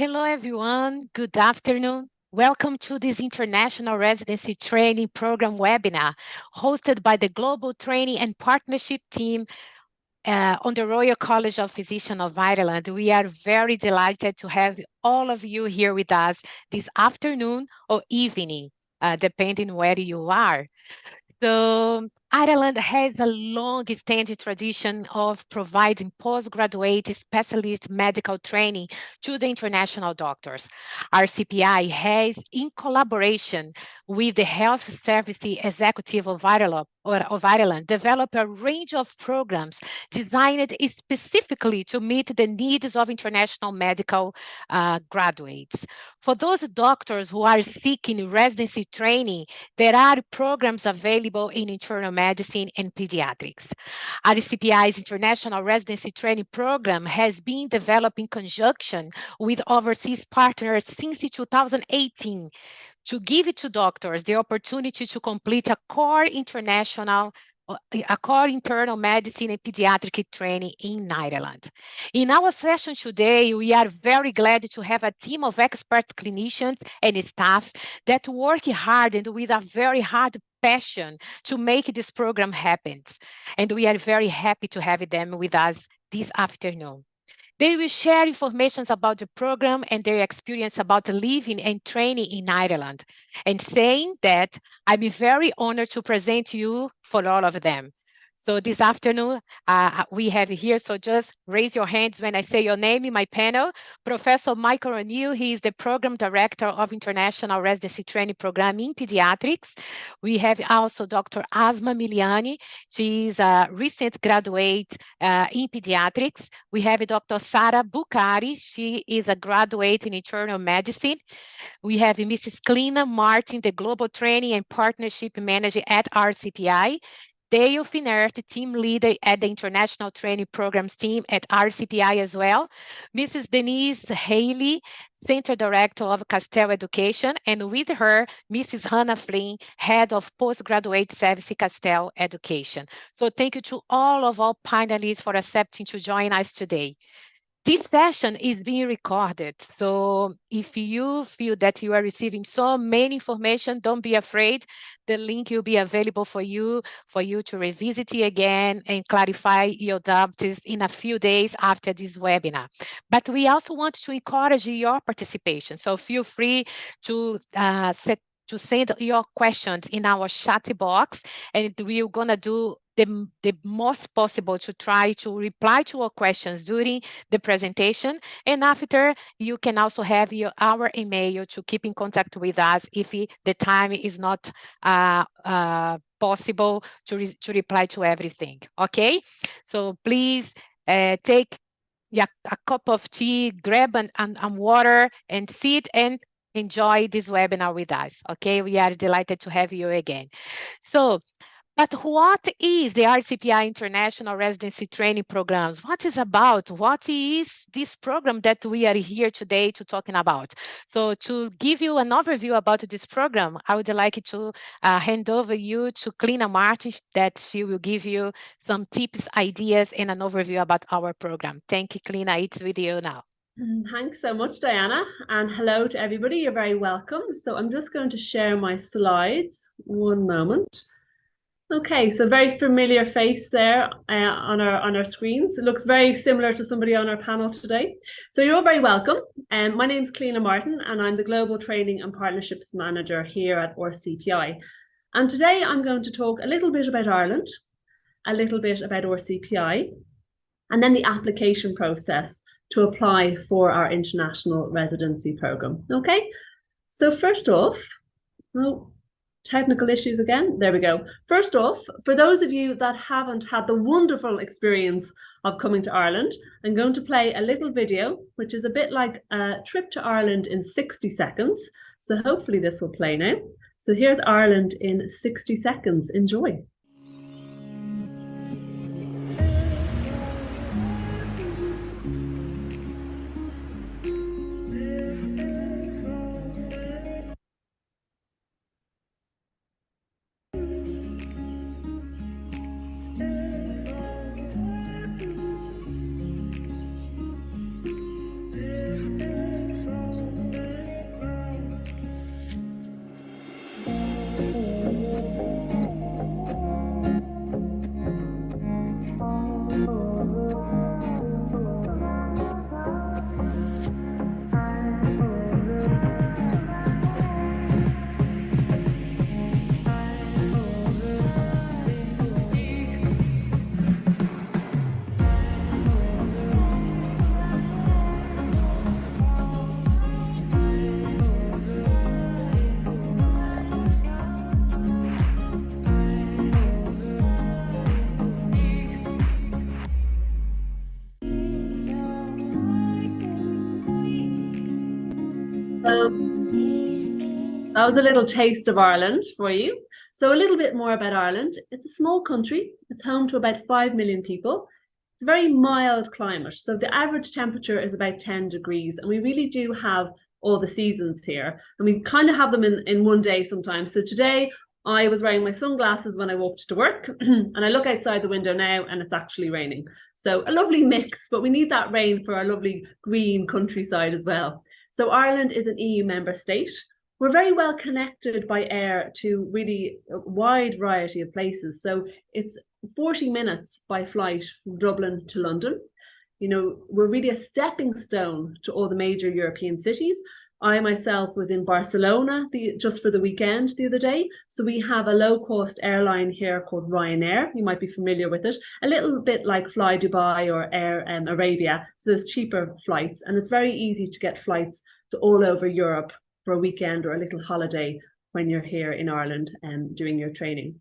Hello, everyone. Good afternoon. Welcome to this International Residency Training Program webinar hosted by the Global Training and Partnership Team on the Royal College of Physicians of Ireland. We are very delighted to have all of you here with us this afternoon or evening, depending where you are. So Ireland has a long-standing tradition of providing postgraduate specialist medical training to the international doctors. RCPI has, in collaboration with the Health Service Executive of Ireland, developed a range of programs designed specifically to meet the needs of international medical graduates. For those doctors who are seeking residency training, there are programs available in internal medicine and pediatrics. RCPI's International Residency Training Program has been developed in conjunction with overseas partners since 2018 to give to doctors the opportunity to complete a core internal medicine and pediatric training in Ireland. In our session today, we are very glad to have a team of expert clinicians and staff that work hard and with a very hard passion to make this program happen. And we are very happy to have them with us this afternoon. They will share information about the program and their experience about living and training in Ireland. And saying that, I'm very honored to present you for all of them. So this afternoon, we have here, so just raise your hands when I say your name in my panel. Professor Michael O'Neill, he is the Program Director of International Residency Training Program in Pediatrics. We have also Dr. Asma Miliani. She is a recent graduate in Pediatrics. We have Dr. Sara Bukhari. She is a graduate in internal medicine. We have Mrs. Clina Martin, the Global Training and Partnership Manager at RCPI. Dale Finnerty, team leader at the International Training Programs team at RCPI as well. Mrs. Denise Haley, Center Director of Castel Education, and with her, Mrs. Hannah Flynn, Head of Postgraduate Service Castel Education. So thank you to all of our panelists for accepting to join us today. This session is being recorded. So if you feel that you are receiving so many information, don't be afraid. The link will be available for you to revisit it again and clarify your doubts in a few days after this webinar. But we also want to encourage your participation. So feel free to send your questions in our chat box, and we're gonna do the most possible to try to reply to our questions during the presentation. And after, you can also have our email to keep in contact with us if the time is not possible to reply to everything. Okay, so please take a cup of tea, grab and water, and sit and enjoy this webinar with us. Okay, we are delighted to have you again. So but what is the RCPI International Residency Training Programs? What is about? What is this program that we are here today to talking about? So to give you an overview about this program, I would like to hand over you to Clina Martin, that she will give you some tips, ideas, and an overview about our program. Thank you, Clina. It's with you now. Thanks so much, Diana, and hello to everybody. You're very welcome. So I'm just going to share my slides. One moment. Okay, so very familiar face there on our screens. It looks very similar to somebody on our panel today. So you're all very welcome. My name is Clina Martin, and I'm the Global Training and Partnerships Manager here at RCPI. And today I'm going to talk a little bit about Ireland, a little bit about RCPI, and then the application process to apply for our international residency program. Okay, so first off, technical issues again. There we go. First off, for those of you that haven't had the wonderful experience of coming to Ireland, I'm going to play a little video, which is a bit like a trip to Ireland in 60 seconds. So hopefully this will play now. So here's Ireland in 60 seconds. Enjoy. That was a little taste of Ireland for you. So a little bit more about Ireland. It's a small country. It's home to about 5 million people. It's a very mild climate. So the average temperature is about 10 degrees. And we really do have all the seasons here. And we kind of have them in one day sometimes. So today I was wearing my sunglasses when I walked to work and I look outside the window now and it's actually raining. So a lovely mix, but we need that rain for our lovely green countryside as well. So Ireland is an EU member state. We're very well connected by air to really a wide variety of places. So it's 40 minutes by flight from Dublin to London. You know, we're really a stepping stone to all the major European cities. I myself was in Barcelona just for the weekend the other day. So we have a low-cost airline here called Ryanair. You might be familiar with it. A little bit like Fly Dubai or Air Arabia. So there's cheaper flights and it's very easy to get flights to all over Europe for a weekend or a little holiday when you're here in Ireland and doing your training.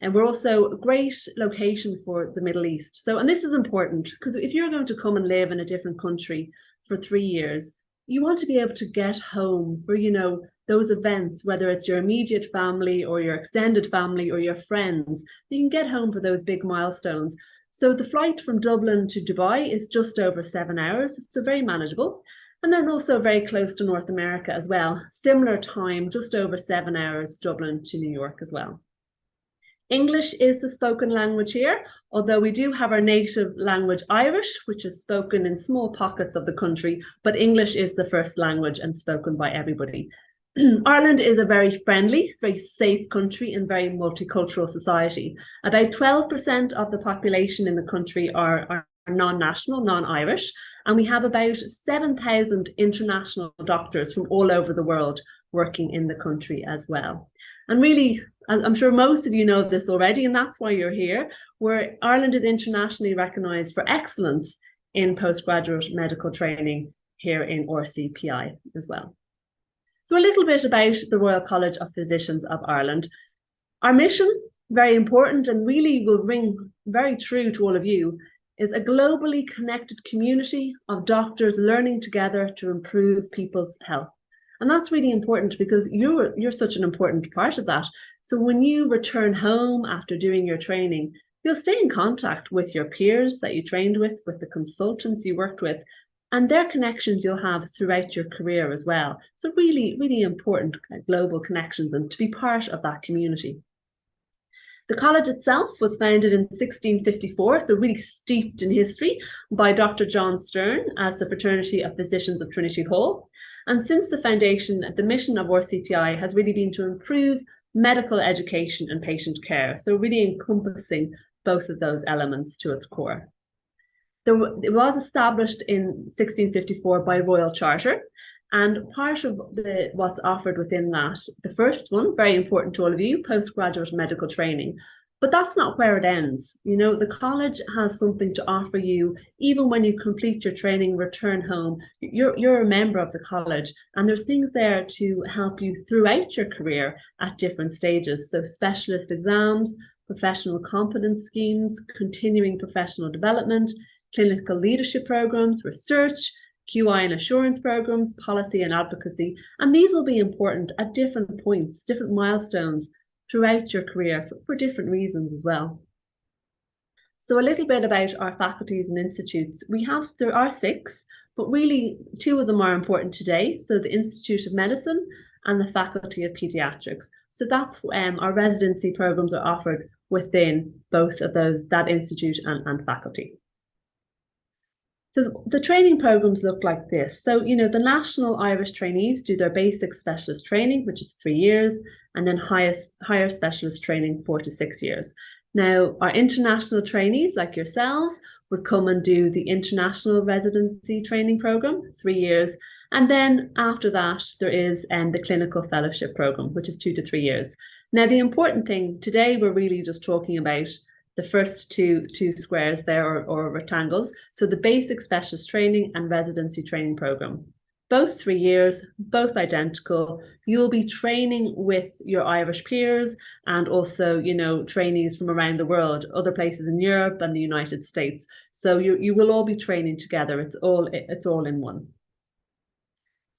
And we're also a great location for the Middle East. So, and this is important because if you're going to come and live in a different country for 3 years, you want to be able to get home for, you know, those events, whether it's your immediate family or your extended family or your friends. You can get home for those big milestones. So the flight from Dublin to Dubai is just over 7 hours, so very manageable. And then also very close to North America as well. Similar time, just over 7 hours, Dublin to New York as well. English is the spoken language here, although we do have our native language Irish, which is spoken in small pockets of the country, but English is the first language and spoken by everybody. Ireland is a very friendly, very safe country and very multicultural society. About 12% of the population in the country are non-national, non-Irish, and we have about 7,000 international doctors from all over the world working in the country as well. And really, I'm sure most of you know this already, and that's why you're here, where Ireland is internationally recognised for excellence in postgraduate medical training here in RCPI as well. So a little bit about the Royal College of Physicians of Ireland. Our mission, very important and really will ring very true to all of you, is a globally connected community of doctors learning together to improve people's health. And that's really important because you're such an important part of that. So when you return home after doing your training, you'll stay in contact with your peers that you trained with the consultants you worked with, and their connections you'll have throughout your career as well. So really, really important global connections and to be part of that community. The college itself was founded in 1654, so really steeped in history, by Dr. John Stern as the Fraternity of Physicians of Trinity Hall. And since the foundation, the mission of RCPI has really been to improve medical education and patient care. So really encompassing both of those elements to its core. It was established in 1654 by Royal Charter, and part of what's offered within that, the first one, very important to all of you, postgraduate medical training. But that's not where it ends. You know, the college has something to offer you, even when you complete your training, return home, you're a member of the college, and there's things there to help you throughout your career at different stages. So specialist exams, professional competence schemes, continuing professional development, clinical leadership programs, research, QI and assurance programs, policy and advocacy. And these will be important at different points, different milestones throughout your career for different reasons as well. So a little bit about our faculties and institutes. There are 6, but really 2 of them are important today. So the Institute of Medicine and the Faculty of Pediatrics. So that's our residency programs are offered within both of those, that institute and faculty. So the training programs look like this. So, you know, the national Irish trainees do their basic specialist training, which is 3 years, and then higher specialist training, 4 to 6 years. Now, our international trainees like yourselves would come and do the international residency training program, 3 years. And then after that, there is the clinical fellowship program, which is 2 to 3 years. Now, the important thing today, we're really just talking about the first two squares there or rectangles. So the basic specialist training and residency training program, both 3 years, both identical. You'll be training with your Irish peers and also, you know, trainees from around the world, other places in Europe and the United States. So you will all be training together. It's all in one.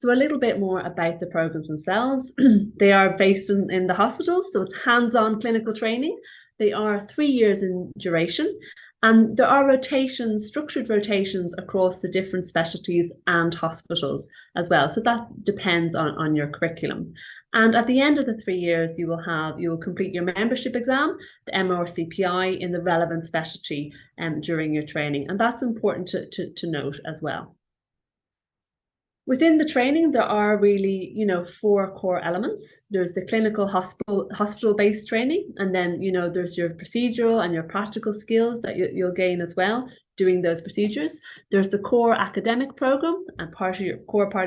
So a little bit more about the programs themselves. They are based in the hospitals, so it's hands-on clinical training. They are 3 years in duration, and there are rotations, structured rotations across the different specialties and hospitals as well. So that depends on your curriculum. And at the end of the 3 years, you will complete your membership exam, the MRCPI, in the relevant specialty during your training. And that's important to note as well. Within the training, there are really, 4 core elements. There's the clinical hospital-based training, and then, there's your procedural and your practical skills that you'll gain as well doing those procedures. There's the core academic program and part of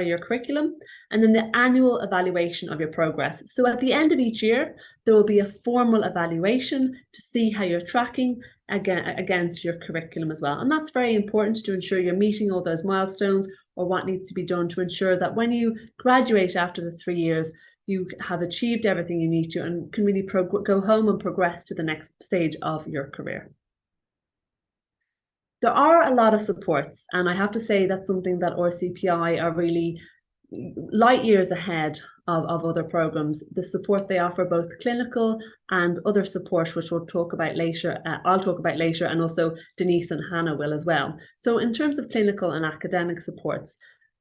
your curriculum, and then the annual evaluation of your progress. So at the end of each year, there will be a formal evaluation to see how you're tracking against your curriculum as well. And that's very important to ensure you're meeting all those milestones or what needs to be done to ensure that when you graduate after the 3 years, you have achieved everything you need to and can really go home and progress to the next stage of your career. There are a lot of supports, and I have to say that's something that RCPI are really light years ahead of other programs. The support they offer, both clinical and other support, which we'll talk about later, I'll talk about later, and also Denise and Hannah will as well. So in terms of clinical and academic supports,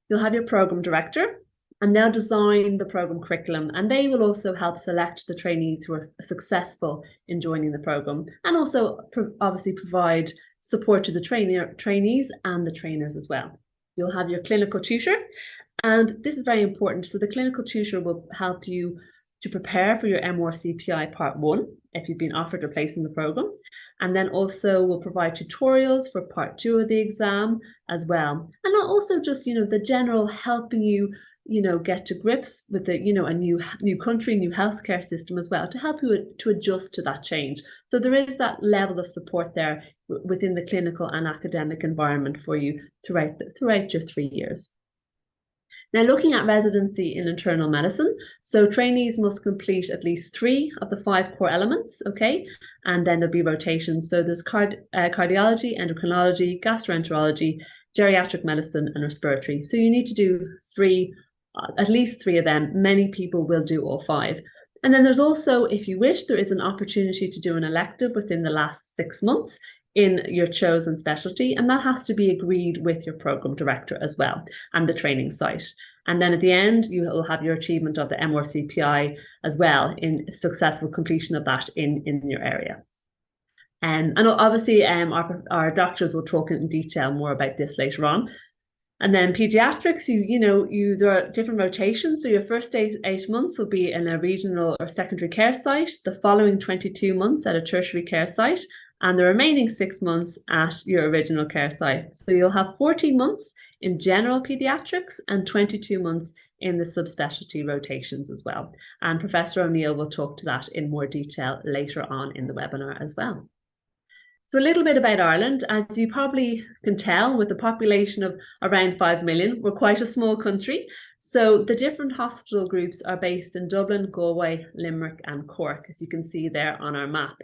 you'll have your program director, and they'll design the program curriculum, and they will also help select the trainees who are successful in joining the program, and also obviously provide support to the trainees and the trainers as well. You'll have your clinical tutor, and this is very important. So the clinical tutor will help you to prepare for your MRCPI Part 1 if you've been offered a place in the program, and then also will provide tutorials for Part 2 of the exam as well. And also just, the general helping you, get to grips with the, a new country, new healthcare system as well, to help you to adjust to that change. So there is that level of support there within the clinical and academic environment for you throughout your 3 years. Now, looking at residency in internal medicine, so trainees must complete at least 3 of the 5 core elements, okay? And then there'll be rotations. So there's cardiology, endocrinology, gastroenterology, geriatric medicine, and respiratory. So you need to do at least 3 of them. Many people will do all 5. And then there's also, if you wish, there is an opportunity to do an elective within the last 6 months in your chosen specialty, and that has to be agreed with your program director as well and the training site. And then at the end, you will have your achievement of the MRCPI as well in successful completion of that in your area. And obviously our doctors will talk in detail more about this later on. And then pediatrics, there are different rotations. So your first 8 months will be in a regional or secondary care site, the following 22 months at a tertiary care site, and the remaining 6 months at your original care site. So you'll have 14 months in general pediatrics and 22 months in the subspecialty rotations as well. And Professor O'Neill will talk to that in more detail later on in the webinar as well. So a little bit about Ireland. As you probably can tell, with a population of around 5 million, we're quite a small country. So the different hospital groups are based in Dublin, Galway, Limerick and Cork, as you can see there on our map.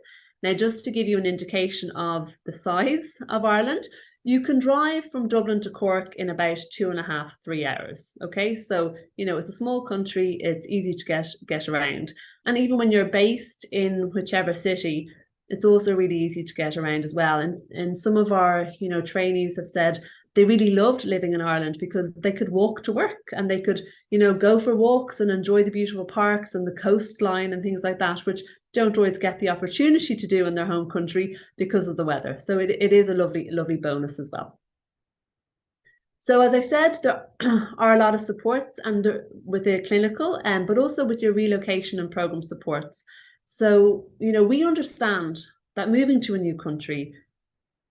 Now, just to give you an indication of the size of Ireland, you can drive from Dublin to Cork in about 2.5 to 3 hours. Okay, so it's a small country, it's easy to get around. And even when you're based in whichever city, it's also really easy to get around as well. And some of our trainees have said they really loved living in Ireland because they could walk to work and they could go for walks and enjoy the beautiful parks and the coastline and things like that, which don't always get the opportunity to do in their home country because of the weather. So it is a lovely bonus as well. So as I said, there are a lot of supports and with the clinical but also with your relocation and program supports. So, we understand that moving to a new country,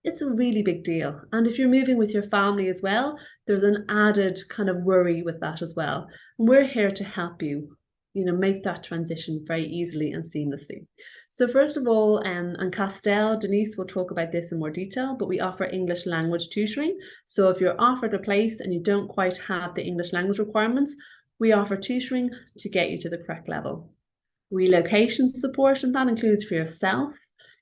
it's a really big deal. And if you're moving with your family as well, there's an added kind of worry with that as well. And we're here to help you, make that transition very easily and seamlessly. So first of all, and Castel, Denise will talk about this in more detail, but we offer English language tutoring. So if you're offered a place and you don't quite have the English language requirements, we offer tutoring to get you to the correct level. Relocation support, and that includes for yourself,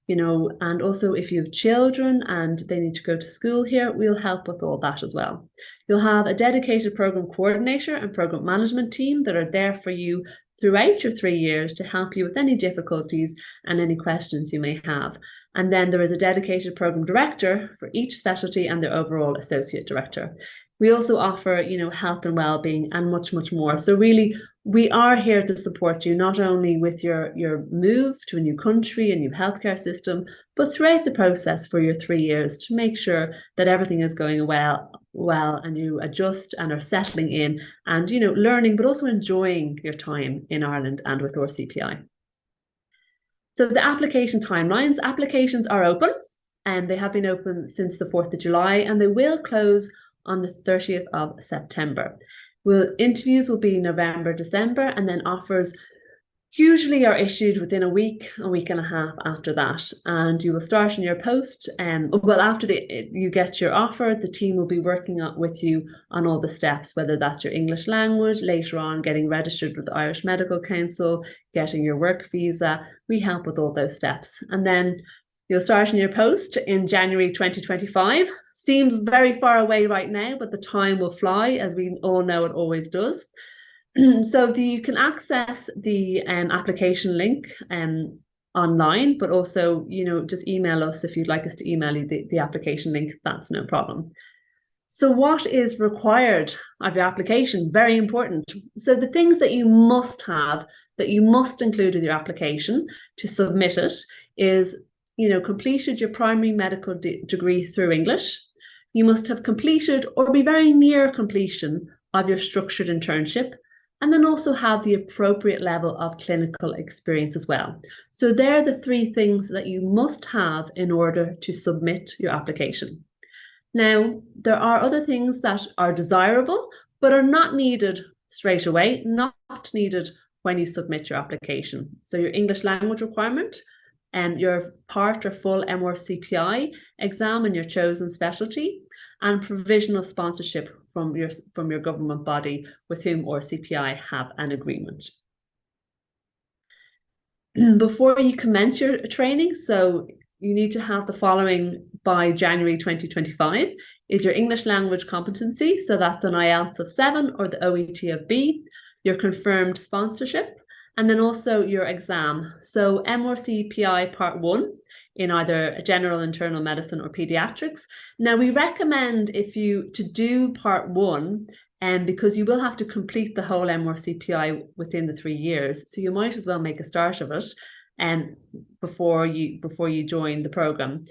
and also if you have children and they need to go to school here, we'll help with all that as well. You'll have a dedicated program coordinator and program management team that are there for you throughout your 3 years to help you with any difficulties and any questions you may have. And then there is a dedicated program director for each specialty and their overall associate director. We also offer, health and well-being and much, much more. So really, we are here to support you, not only with your move to a new country, a new healthcare system, but throughout the process for your 3 years to make sure that everything is going well and you adjust and are settling in and, learning, but also enjoying your time in Ireland and with RCPI. So the application timelines, applications are open and they have been open since the 4th of July and they will close on the 30th of September. Interviews will be November, December, and then offers usually are issued within a week and a half after that. And you will start in your post. After you get your offer, the team will be working with you on all the steps, whether that's your English language, later on getting registered with the Irish Medical Council, getting your work visa. We help with all those steps. And then you'll start in your post in January 2025. Seems very far away right now, but the time will fly, as we all know it always does. So you can access the application link online, but also, just email us if you'd like us to email you the application link. That's no problem. So what is required of your application? Very important. So the things that you must have, that you must include in your application to submit it is, completed your primary medical degree through English. You must have completed or be very near completion of your structured internship, and then also have the appropriate level of clinical experience as well. So they're the 3 things that you must have in order to submit your application. Now, there are other things that are desirable, but are not needed straight away, not needed when you submit your application. So your English language requirement, and your part or full MRCPI exam in your chosen specialty, and provisional sponsorship from your government body with whom RCPI have an agreement. Before you commence your training, so you need to have the following by January 2025, is your English language competency, so that's an IELTS of 7 or the OET of B, your confirmed sponsorship, and then also your exam. So MRCPI Part 1 in either general internal medicine or pediatrics. Now we recommend to do Part 1 because you will have to complete the whole MRCPI within the 3 years. So you might as well make a start of it before you join the program.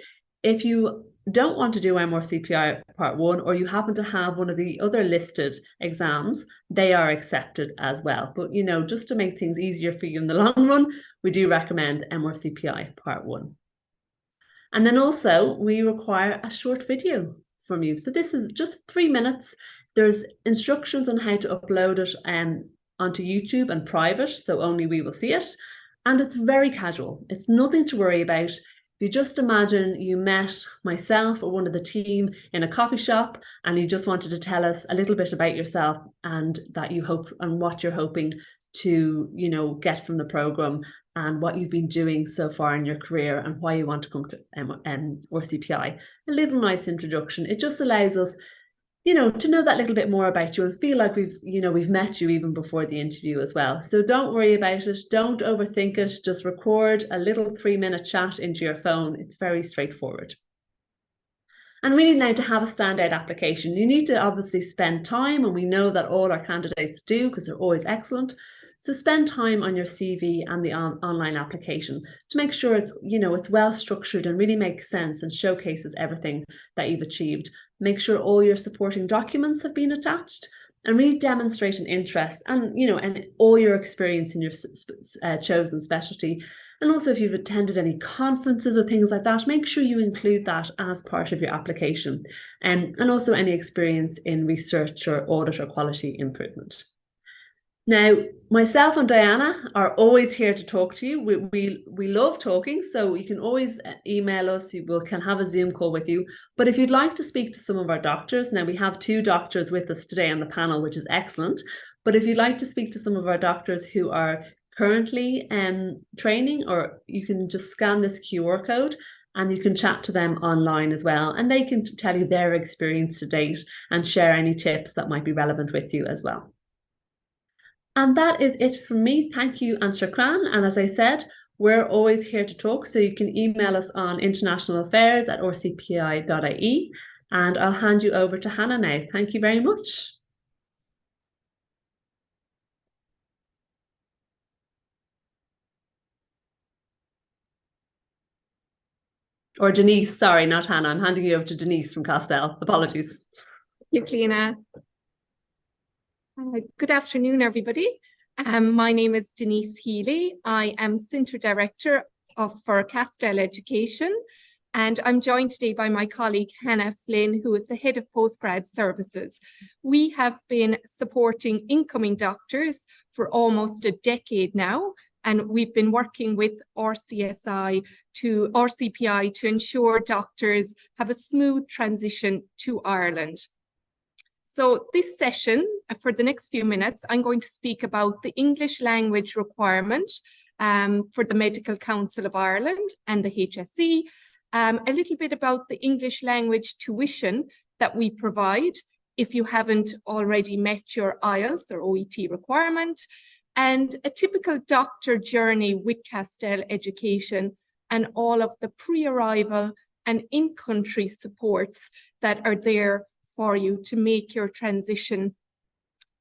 If you don't want to do MRCPI Part 1 or you happen to have one of the other listed exams, they are accepted as well. But, just to make things easier for you in the long run, we do recommend MRCPI Part 1. And then also we require a short video from you. So this is just 3 minutes. There's instructions on how to upload it onto YouTube and private, so only we will see it. And it's very casual. It's nothing to worry about. If you just imagine you met myself or one of the team in a coffee shop and you just wanted to tell us a little bit about yourself and that you hope and what you're hoping to, get from the program and what you've been doing so far in your career and why you want to come to RCPI. A little nice introduction. It just allows us, to know that little bit more about you and feel like we've met you even before the interview as well. So don't worry about it. Don't overthink it. Just record a little 3-minute chat into your phone. It's very straightforward. And we need now to have a standout application. You need to obviously spend time, and we know that all our candidates do because they're always excellent. So spend time on your CV and the online application to make sure it's well structured and really makes sense and showcases everything that you've achieved. Make sure all your supporting documents have been attached and really demonstrate an interest and all your experience in your chosen specialty. And also if you've attended any conferences or things like that, make sure you include that as part of your application, and also any experience in research or audit or quality improvement. Now, myself and Diana are always here to talk to you. We love talking, so you can always email us. We can have a Zoom call with you. But if you'd like to speak to some of our doctors, now we have 2 doctors with us today on the panel, which is excellent. But if you'd like to speak to some of our doctors who are currently training, or you can just scan this QR code and you can chat to them online as well. And they can tell you their experience to date and share any tips that might be relevant with you as well. And that is it from me. Thank you, and Shukran. And as I said, we're always here to talk. So you can email us on internationalaffairs@rcpi.ie. And I'll hand you over to Hannah now. Thank you very much. Or Denise, sorry, not Hannah. I'm handing you over to Denise from Castel. Apologies. Thank you, Cliona. Good afternoon, everybody. My name is Denise Healy. I am Centre Director for Castel Education, and I'm joined today by my colleague Hannah Flynn, who is the Head of Postgrad Services. We have been supporting incoming doctors for almost a decade now, and we've been working with RCPI to ensure doctors have a smooth transition to Ireland. So this session, for the next few minutes, I'm going to speak about the English language requirement for the Medical Council of Ireland and the HSE, a little bit about the English language tuition that we provide if you haven't already met your IELTS or OET requirement, and a typical doctor journey with Castel Education and all of the pre-arrival and in-country supports that are there for you to make your transition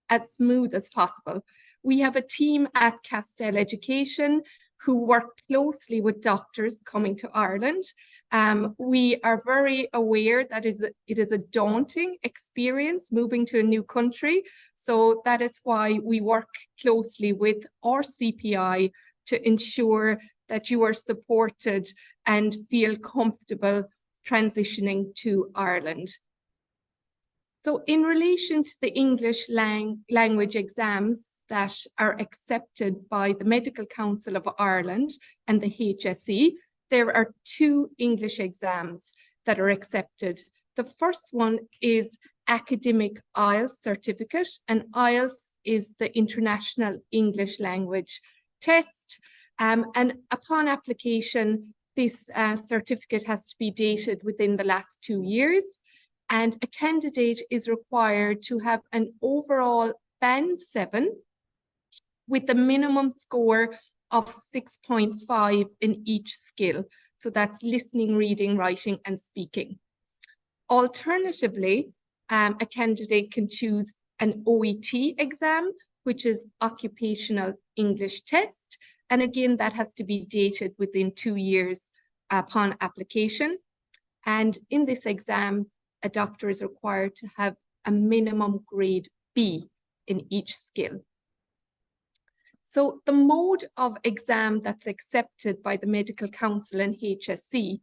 as smooth as possible. We have a team at Castel Education who work closely with doctors coming to Ireland. We are very aware that it is a daunting experience moving to a new country. So that is why we work closely with RCPI to ensure that you are supported and feel comfortable transitioning to Ireland. So in relation to the English language exams that are accepted by the Medical Council of Ireland and the HSE, there are two English exams that are accepted. The first one is Academic IELTS Certificate, and IELTS is the International English Language Test. And upon application, this certificate has to be dated within the last 2 years. And a candidate is required to have an overall band 7 with a minimum score of 6.5 in each skill. So that's listening, reading, writing, and speaking. Alternatively, a candidate can choose an OET exam, which is Occupational English Test. And again, that has to be dated within 2 years upon application. And in this exam, a doctor is required to have a minimum grade B in each skill. So the mode of exam that's accepted by the Medical Council and HSE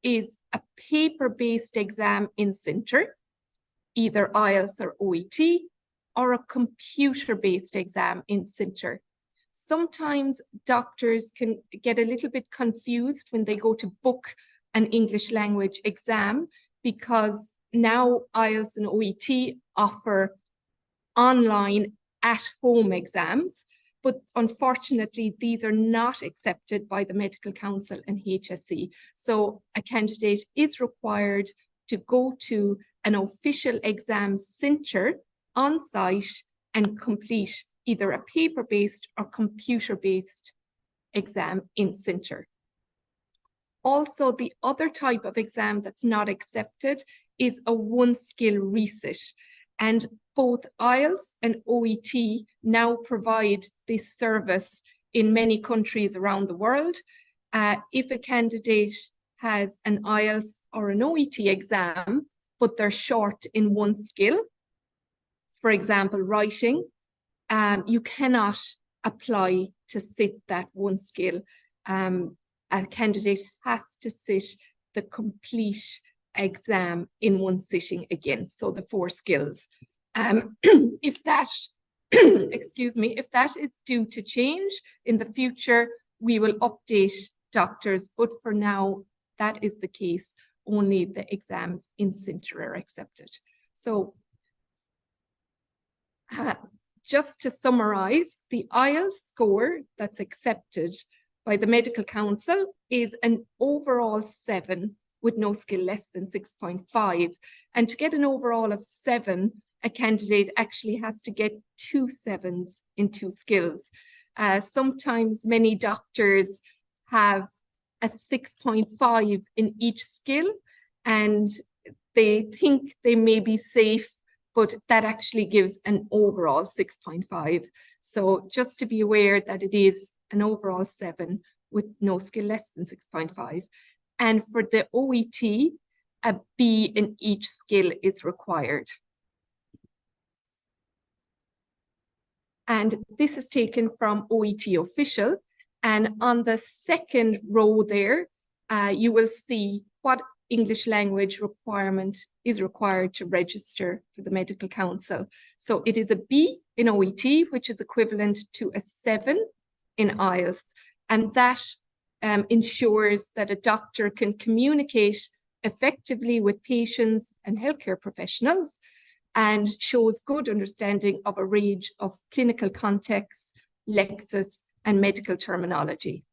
is a paper-based exam in centre, either IELTS or OET, or a computer-based exam in centre. Sometimes doctors can get a little bit confused when they go to book an English language exam, because now IELTS and OET offer online at-home exams, but unfortunately these are not accepted by the Medical Council and HSE. So a candidate is required to go to an official exam centre on site and complete either a paper-based or computer-based exam in centre. Also, the other type of exam that's not accepted is a one-skill resit. And both IELTS and OET now provide this service in many countries around the world. If a candidate has an IELTS or an OET exam, but they're short in one skill, for example, writing, you cannot apply to sit that one skill. A candidate has to sit the complete exam in one sitting again, so the 4 skills. If that, excuse me, if that is due to change in the future, we will update doctors, but for now, that is the case. Only the exams in centre are accepted. So just to summarize, the IELTS score that's accepted by the Medical Council is an overall 7 with no skill less than 6.5. And to get an overall of 7, a candidate actually has to get 2 7s in 2 skills. Sometimes many doctors have a 6.5 in each skill, and they think they may be safe, but that actually gives an overall 6.5. So just to be aware that it is an overall 7 with no skill less than 6.5. And for the OET, a B in each skill is required. And this is taken from OET official. And on the second row there, you will see what English language requirement is required to register for the Medical Council. So it is a B in OET, which is equivalent to a 7 in IELTS. And that ensures that a doctor can communicate effectively with patients and healthcare professionals, and shows good understanding of a range of clinical contexts, lexis, and medical terminology.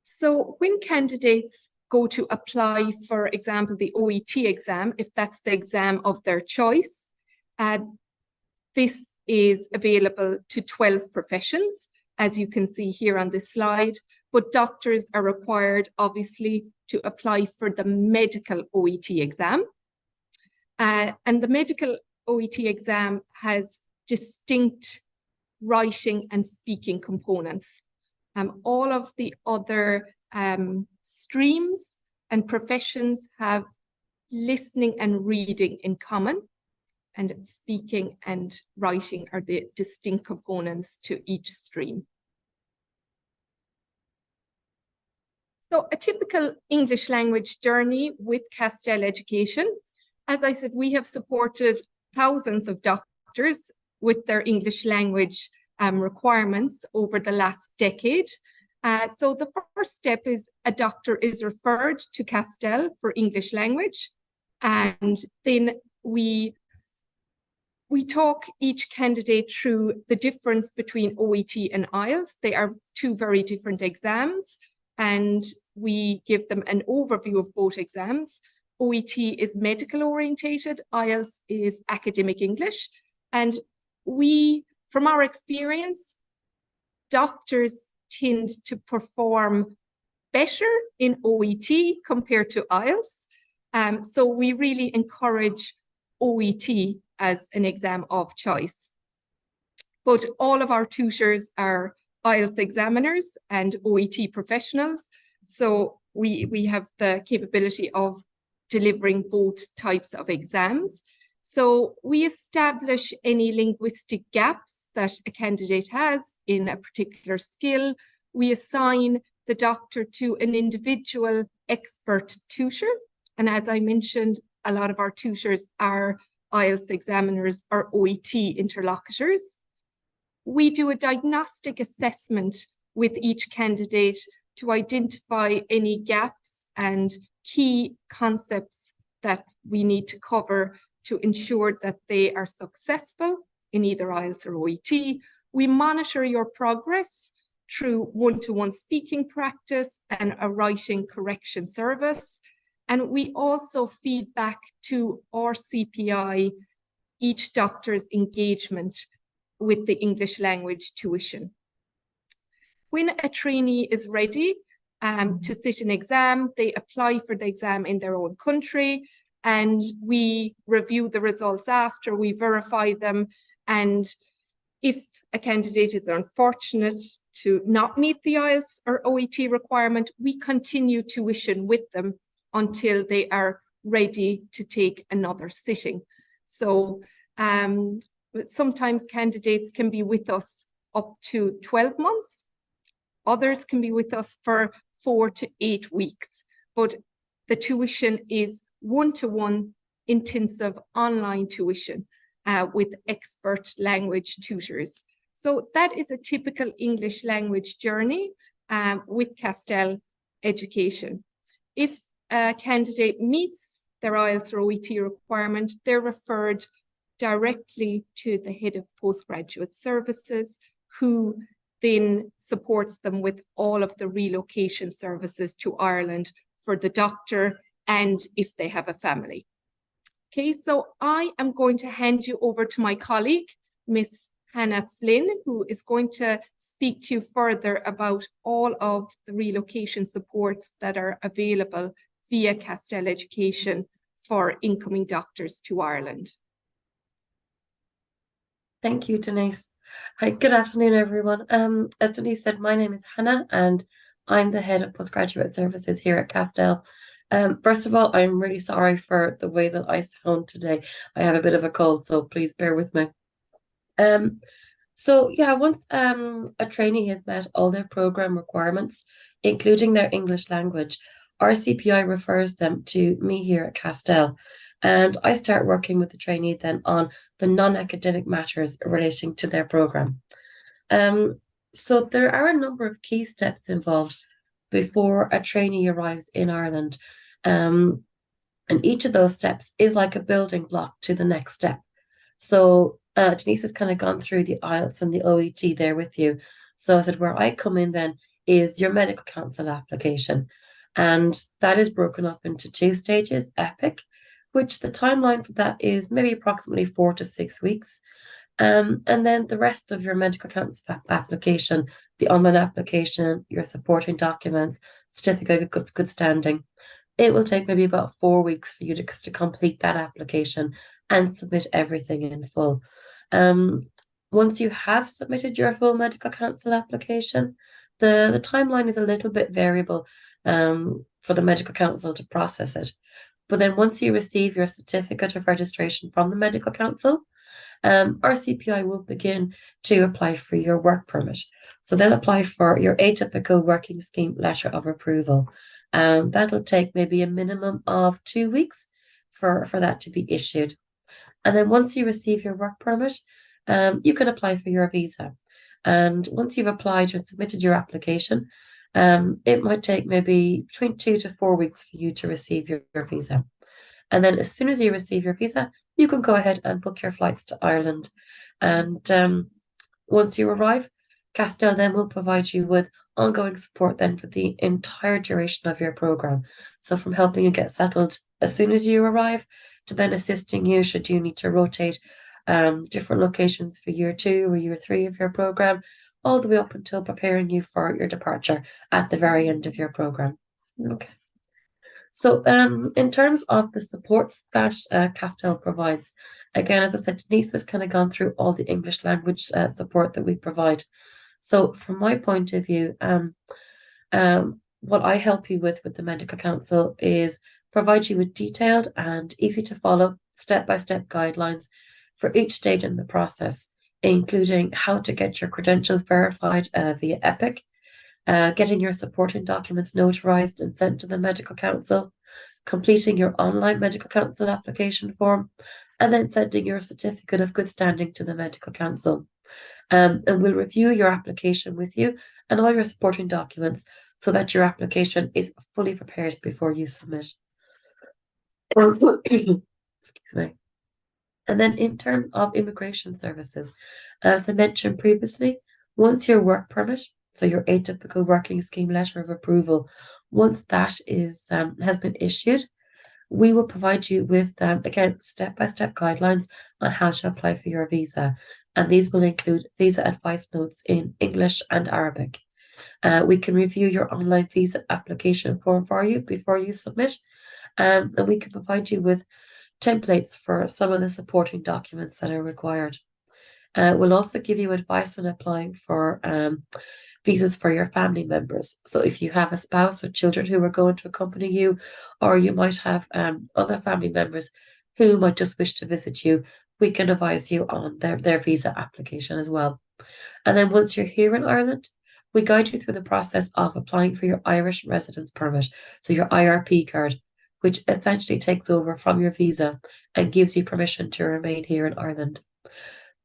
So when candidates go to apply, for example, the OET exam, if that's the exam of their choice, this is available to 12 professions, as you can see here on this slide, but doctors are required, obviously, to apply for the medical OET exam. And the medical OET exam has distinct writing and speaking components. All of the other streams and professions have listening and reading in common, and speaking and writing are the distinct components to each stream. So a typical English language journey with Castel Education. As I said, we have supported thousands of doctors with their English language requirements over the last decade. So the first step is a doctor is referred to Castel for English language, and then we talk each candidate through the difference between OET and IELTS. They are 2 very different exams, and we give them an overview of both exams. OET is medical orientated, IELTS is academic English. And from our experience, doctors tend to perform better in OET compared to IELTS. So we really encourage OET as an exam of choice. But all of our tutors are IELTS examiners and OET professionals. So we have the capability of delivering both types of exams. So we establish any linguistic gaps that a candidate has in a particular skill. We assign the doctor to an individual expert tutor. And as I mentioned, a lot of our tutors are IELTS examiners or OET interlocutors. We do a diagnostic assessment with each candidate to identify any gaps and key concepts that we need to cover to ensure that they are successful in either IELTS or OET. We monitor your progress through one-to-one speaking practice and a writing correction service. And we also feed back to RCPI each doctor's engagement with the English language tuition. When a trainee is ready to sit an exam, they apply for the exam in their own country, and we review the results after, we verify them. And if a candidate is unfortunate to not meet the IELTS or OET requirement, we continue tuition with them until they are ready to take another sitting. So sometimes candidates can be with us up to 12 months. Others can be with us for 4 to 8 weeks. But the tuition is one-to-one intensive online tuition with expert language tutors. So that is a typical English language journey with Castel Education. If a candidate meets their IELTS or OET requirement, they're referred directly to the head of postgraduate services, who then supports them with all of the relocation services to Ireland for the doctor and if they have a family. Okay, so I am going to hand you over to my colleague, Miss Hannah Flynn, who is going to speak to you further about all of the relocation supports that are available via Castel Education for incoming doctors to Ireland. Thank you, Denise. Hi, good afternoon, everyone. As Denise said, my name is Hannah and I'm the head of postgraduate services here at Castel. First of all, I'm really sorry for the way that I sound today. I have a bit of a cold, so please bear with me. So yeah, once a trainee has met all their program requirements, including their English language, RCPI refers them to me here at Castel. And I start working with the trainee then on the non-academic matters relating to their program. So there are a number of key steps involved before a trainee arrives in Ireland. And each of those steps is like a building block to the next step. So Denise has kind of gone through the IELTS and the OET there with you. So I said, where I come in then is your medical council application. And that is broken up into 2 stages, EPIC, which the timeline for that is maybe approximately 4 to 6 weeks. And then the rest of your medical council application, the online application, your supporting documents, certificate of good standing, it will take maybe about 4 weeks for you to complete that application and submit everything in full. Once you have submitted your full medical council application, the timeline is a little bit variable for the medical council to process it. But then once you receive your certificate of registration from the medical council, RCPI will begin to apply for your work permit. So they'll apply for your atypical working scheme letter of approval. That'll take maybe a minimum of 2 weeks for that to be issued. And then once you receive your work permit, you can apply for your visa. And once you've applied and submitted your application, it might take maybe between 2 to 4 weeks for you to receive your visa. And then as soon as you receive your visa, you can go ahead and book your flights to Ireland. And once you arrive, Castel then will provide you with ongoing support then for the entire duration of your program. So from helping you get settled as soon as you arrive to then assisting you should you need to rotate different locations for year 2 or year 3 of your program, all the way up until preparing you for your departure at the very end of your program. Okay. So in terms of the supports that Castel provides, again, as I said, Denise has kind of gone through all the English language support that we provide. So from my point of view, what I help you with the Medical Council is provide you with detailed and easy to follow step-by-step guidelines for each stage in the process, including how to get your credentials verified via EPIC, getting your supporting documents notarized and sent to the Medical Council, completing your online Medical Council application form, and then sending your certificate of good standing to the Medical Council. And we'll review your application with you and all your supporting documents so that your application is fully prepared before you submit. Excuse me. And then in terms of immigration services, as I mentioned previously, once your work permit, so your atypical working scheme letter of approval, once that is has been issued, we will provide you with, again, step-by-step guidelines on how to apply for your visa. And these will include visa advice notes in English and Arabic. We can review your online visa application form for you before you submit. And we can provide you with templates for some of the supporting documents that are required. We'll also give you advice on applying for visas for your family members. So if you have a spouse or children who are going to accompany you, or you might have other family members who might just wish to visit you, we can advise you on their visa application as well. And then once you're here in Ireland, we guide you through the process of applying for your Irish residence permit, so your IRP card, which essentially takes over from your visa and gives you permission to remain here in Ireland.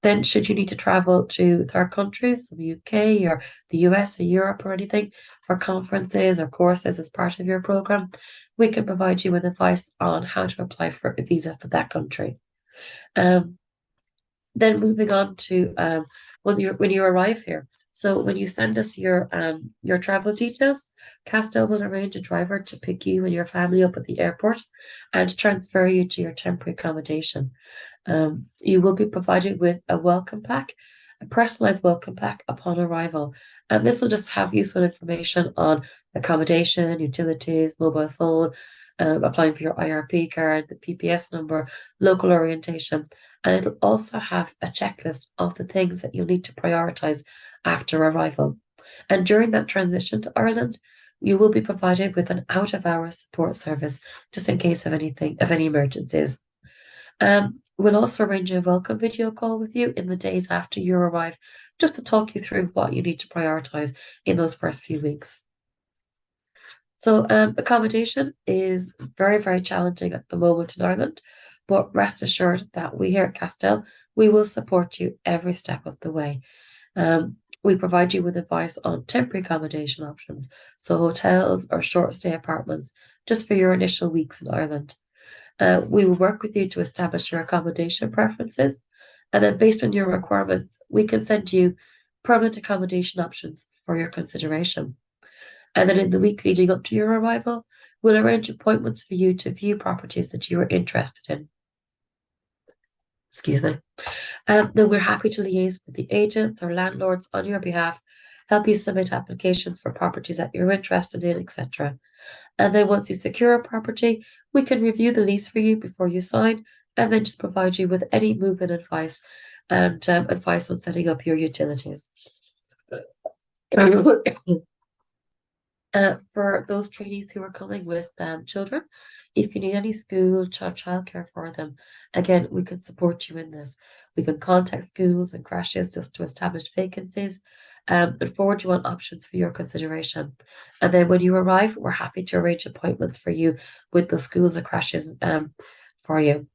Then should you need to travel to third countries, the UK or the US or Europe or anything for conferences or courses as part of your program, we can provide you with advice on how to apply for a visa for that country. Then moving on to when you arrive here. So when you send us your travel details, Castel will arrange a driver to pick you and your family up at the airport and transfer you to your temporary accommodation. You will be provided with a welcome pack, a personalized welcome pack upon arrival. And this will just have useful information on accommodation, utilities, mobile phone, applying for your IRP card, the PPS number, local orientation. And it'll also have a checklist of the things that you'll need to prioritize after arrival. And during that transition to Ireland, you will be provided with an out-of-hours support service just in case of any emergencies. We'll also arrange a welcome video call with you in the days after you arrive, just to talk you through what you need to prioritize in those first few weeks. So accommodation is very, very challenging at the moment in Ireland, but rest assured that we here at Castel, we will support you every step of the way. We provide you with advice on temporary accommodation options, so hotels or short stay apartments, just for your initial weeks in Ireland. We will work with you to establish your accommodation preferences, and then based on your requirements, we can send you permanent accommodation options for your consideration. And then in the week leading up to your arrival, we'll arrange appointments for you to view properties that you are interested in. Excuse me. Then we're happy to liaise with the agents or landlords on your behalf, help you submit applications for properties that you're interested in, etc. And then once you secure a property, we can review the lease for you before you sign, and then just provide you with any move-in advice and advice on setting up your utilities. For those trainees who are coming with children, if you need any school childcare for them, again, we can support you in this. We can contact schools and crashes just to establish vacancies and forward you on options for your consideration. And then when you arrive, we're happy to arrange appointments for you with those schools and crashes for you.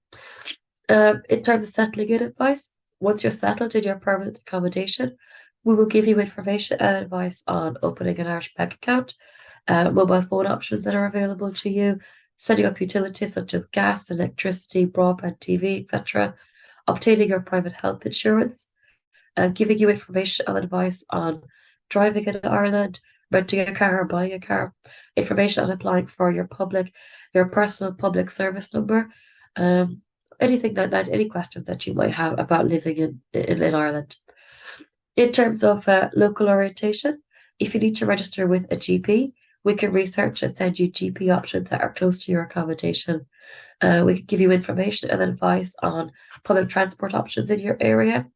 In terms of settling in advice, once you're settled in your permanent accommodation, we will give you information and advice on opening an Irish bank account, mobile phone options that are available to you, setting up utilities such as gas, electricity, broadband, TV, etc., obtaining your private health insurance, giving you information and advice on driving in Ireland, renting a car or buying a car, information on applying for your personal public service number, anything like that, any questions that you might have about living in Ireland. In terms of local orientation, if you need to register with a GP, we can research and send you GP options that are close to your accommodation. We can give you information and advice on public transport options in your area.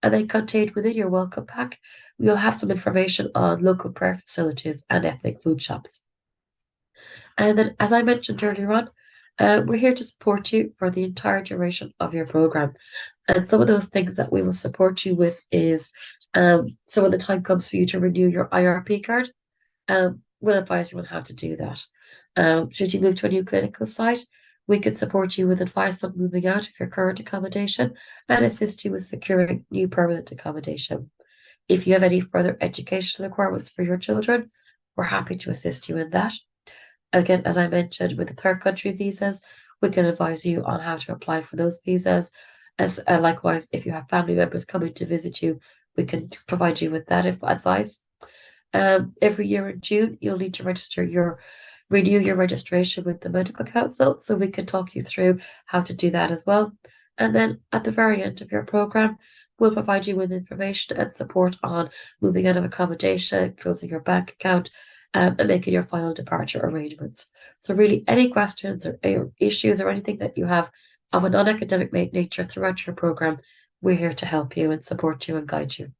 And then contained within your welcome pack, we'll have some information on local prayer facilities and ethnic food shops. And then, as I mentioned earlier on, we're here to support you for the entire duration of your program. And some of those things that we will support you with is, so when the time comes for you to renew your IRP card, we'll advise you on how to do that. Should you move to a new clinical site, we can support you with advice on moving out of your current accommodation and assist you with securing new permanent accommodation. If you have any further educational requirements for your children, we're happy to assist you in that. Again, as I mentioned, with the third country visas, we can advise you on how to apply for those visas. As likewise, if you have family members coming to visit you, we can provide you with that advice. Every year in June, you'll need to renew your registration with the medical council, so we can talk you through how to do that as well. And then at the very end of your program, we'll provide you with information and support on moving out of accommodation, closing your bank account, and making your final departure arrangements. So really, any questions or issues or anything that you have of a non-academic nature throughout your program, we're here to help you and support you and guide you.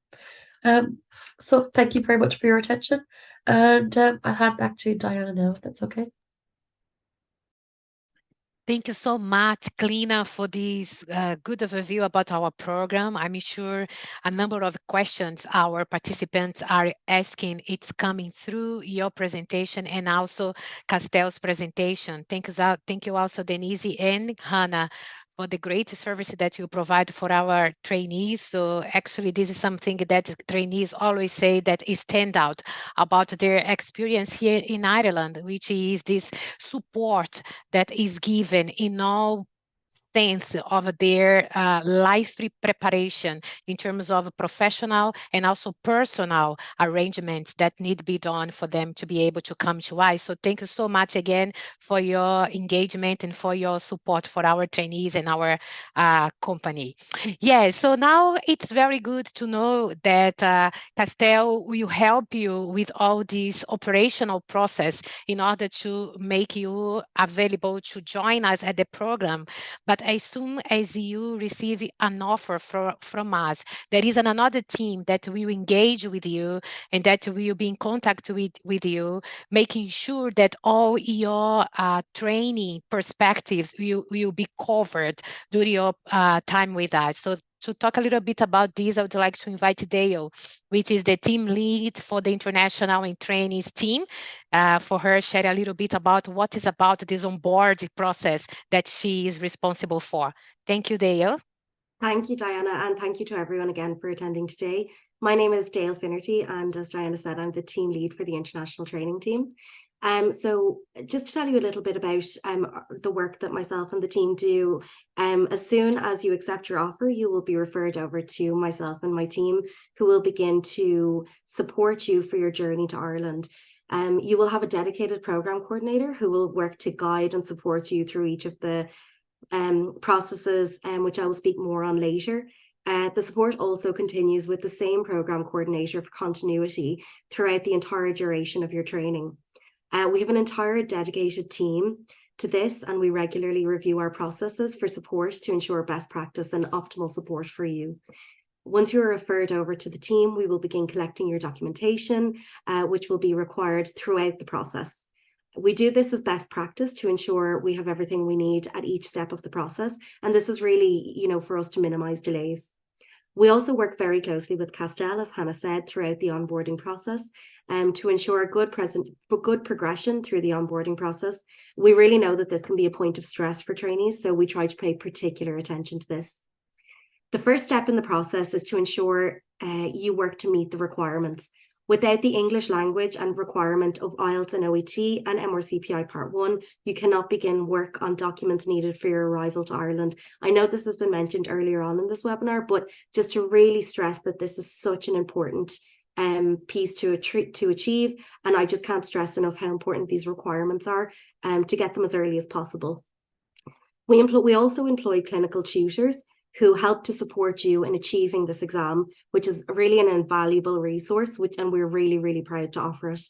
So thank you very much for your attention, and I'll hand back to Diana now, if that's okay. Thank you so much, Clina, for this good overview about our program. I'm sure a number of questions our participants are asking, it's coming through your presentation and also Castel's presentation. Thank you also, Denise and Hannah, for the great service that you provide for our trainees. So actually, this is something that trainees always say that is stand out about their experience here in Ireland, which is this support that is given in all sense of their life preparation in terms of professional and also personal arrangements that need to be done for them to be able to come to us. So thank you so much again for your engagement and for your support for our trainees and our company. Yeah, so now it's very good to know that Castel will help you with all this operational process in order to make you available to join us at the program. But as soon as you receive an offer from us, there is another team that will engage with you and that will be in contact with you, making sure that all your training perspectives will be covered during your time with us. So to talk a little bit about this, I would like to invite Dale, which is the team lead for the International and Trainees team, for her share a little bit about what is about this onboarding process that she is responsible for. Thank you, Dale. Thank you, Diana, and thank you to everyone again for attending today. My name is Dale Finnerty, and as Diana said, I'm the team lead for the International Training team. So just to tell you a little bit about the work that myself and the team do, as soon as you accept your offer, you will be referred over to myself and my team, who will begin to support you for your journey to Ireland. You will have a dedicated program coordinator who will work to guide and support you through each of the processes, which I will speak more on later. The support also continues with the same program coordinator for continuity throughout the entire duration of your training. We have an entire dedicated team to this, and we regularly review our processes for support to ensure best practice and optimal support for you. Once you are referred over to the team, we will begin collecting your documentation, which will be required throughout the process. We do this as best practice to ensure we have everything we need at each step of the process. And this is really, for us to minimize delays. We also work very closely with Castel, as Hannah said, throughout the onboarding process, to ensure good progression through the onboarding process. We really know that this can be a point of stress for trainees, so we try to pay particular attention to this. The first step in the process is to ensure you work to meet the requirements. Without the English language and requirement of IELTS and OET and MRCPI Part 1, you cannot begin work on documents needed for your arrival to Ireland. I know this has been mentioned earlier on in this webinar, but just to really stress that this is such an important piece to achieve, and I just can't stress enough how important these requirements are to get them as early as possible. We also employ clinical tutors who help to support you in achieving this exam, which is really an invaluable resource, and we're really, really proud to offer it.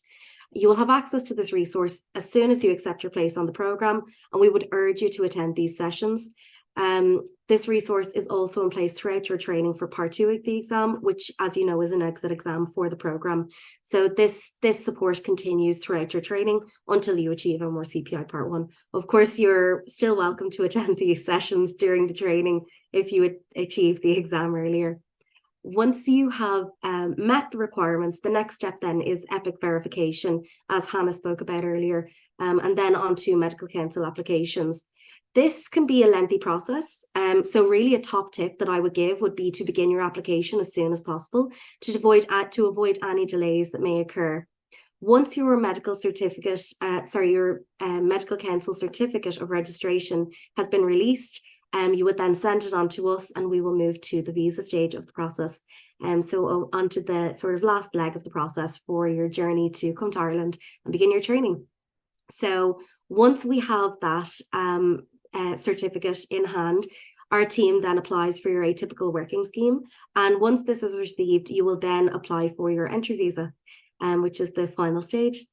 You will have access to this resource as soon as you accept your place on the programme, and we would urge you to attend these sessions. This resource is also in place throughout your training for Part 2 of the exam, which, as you know, is an exit exam for the programme. So this support continues throughout your training until you achieve MRCPI Part 1. Of course, you're still welcome to attend these sessions during the training if you would achieve the exam earlier. Once you have met the requirements, the next step then is EPIC verification, as Hannah spoke about earlier, and then on to medical council applications. This can be a lengthy process, so really a top tip that I would give would be to begin your application as soon as possible to avoid any delays that may occur. Once your medical certificate, your medical council certificate of registration has been released, you would then send it on to us, and we will move to the visa stage of the process. So onto the sort of last leg of the process for your journey to come to Ireland and begin your training. So once we have that certificate in hand, our team then applies for your atypical working scheme. And once this is received, you will then apply for your entry visa, which is the final stage.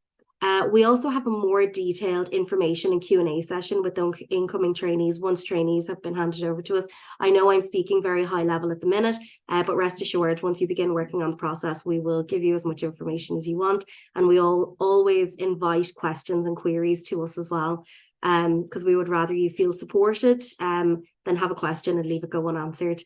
We also have a more detailed information and Q&A session with the incoming trainees once trainees have been handed over to us. I know I'm speaking very high level at the minute, but rest assured, once you begin working on the process, we will give you as much information as you want. And we always invite questions and queries to us as well, because we would rather you feel supported than have a question and leave it go unanswered.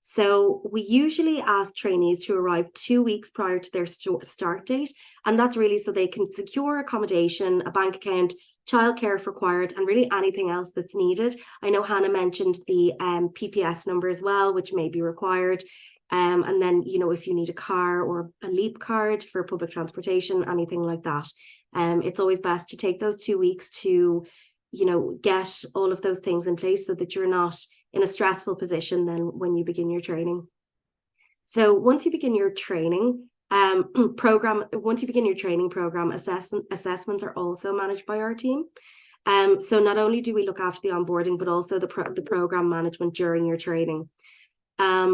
So we usually ask trainees to arrive 2 weeks prior to their start date, and that's really so they can secure accommodation, a bank account, childcare if required, and really anything else that's needed. I know Hannah mentioned the PPS number as well, which may be required. And then, you know, if you need a car or a LEAP card for public transportation, anything like that. It's always best to take those 2 weeks to, you know, get all of those things in place so that you're not in a stressful position then when you begin your training. So once you begin your training program, assessments are also managed by our team. So not only do we look after the onboarding, but also the program management during your training.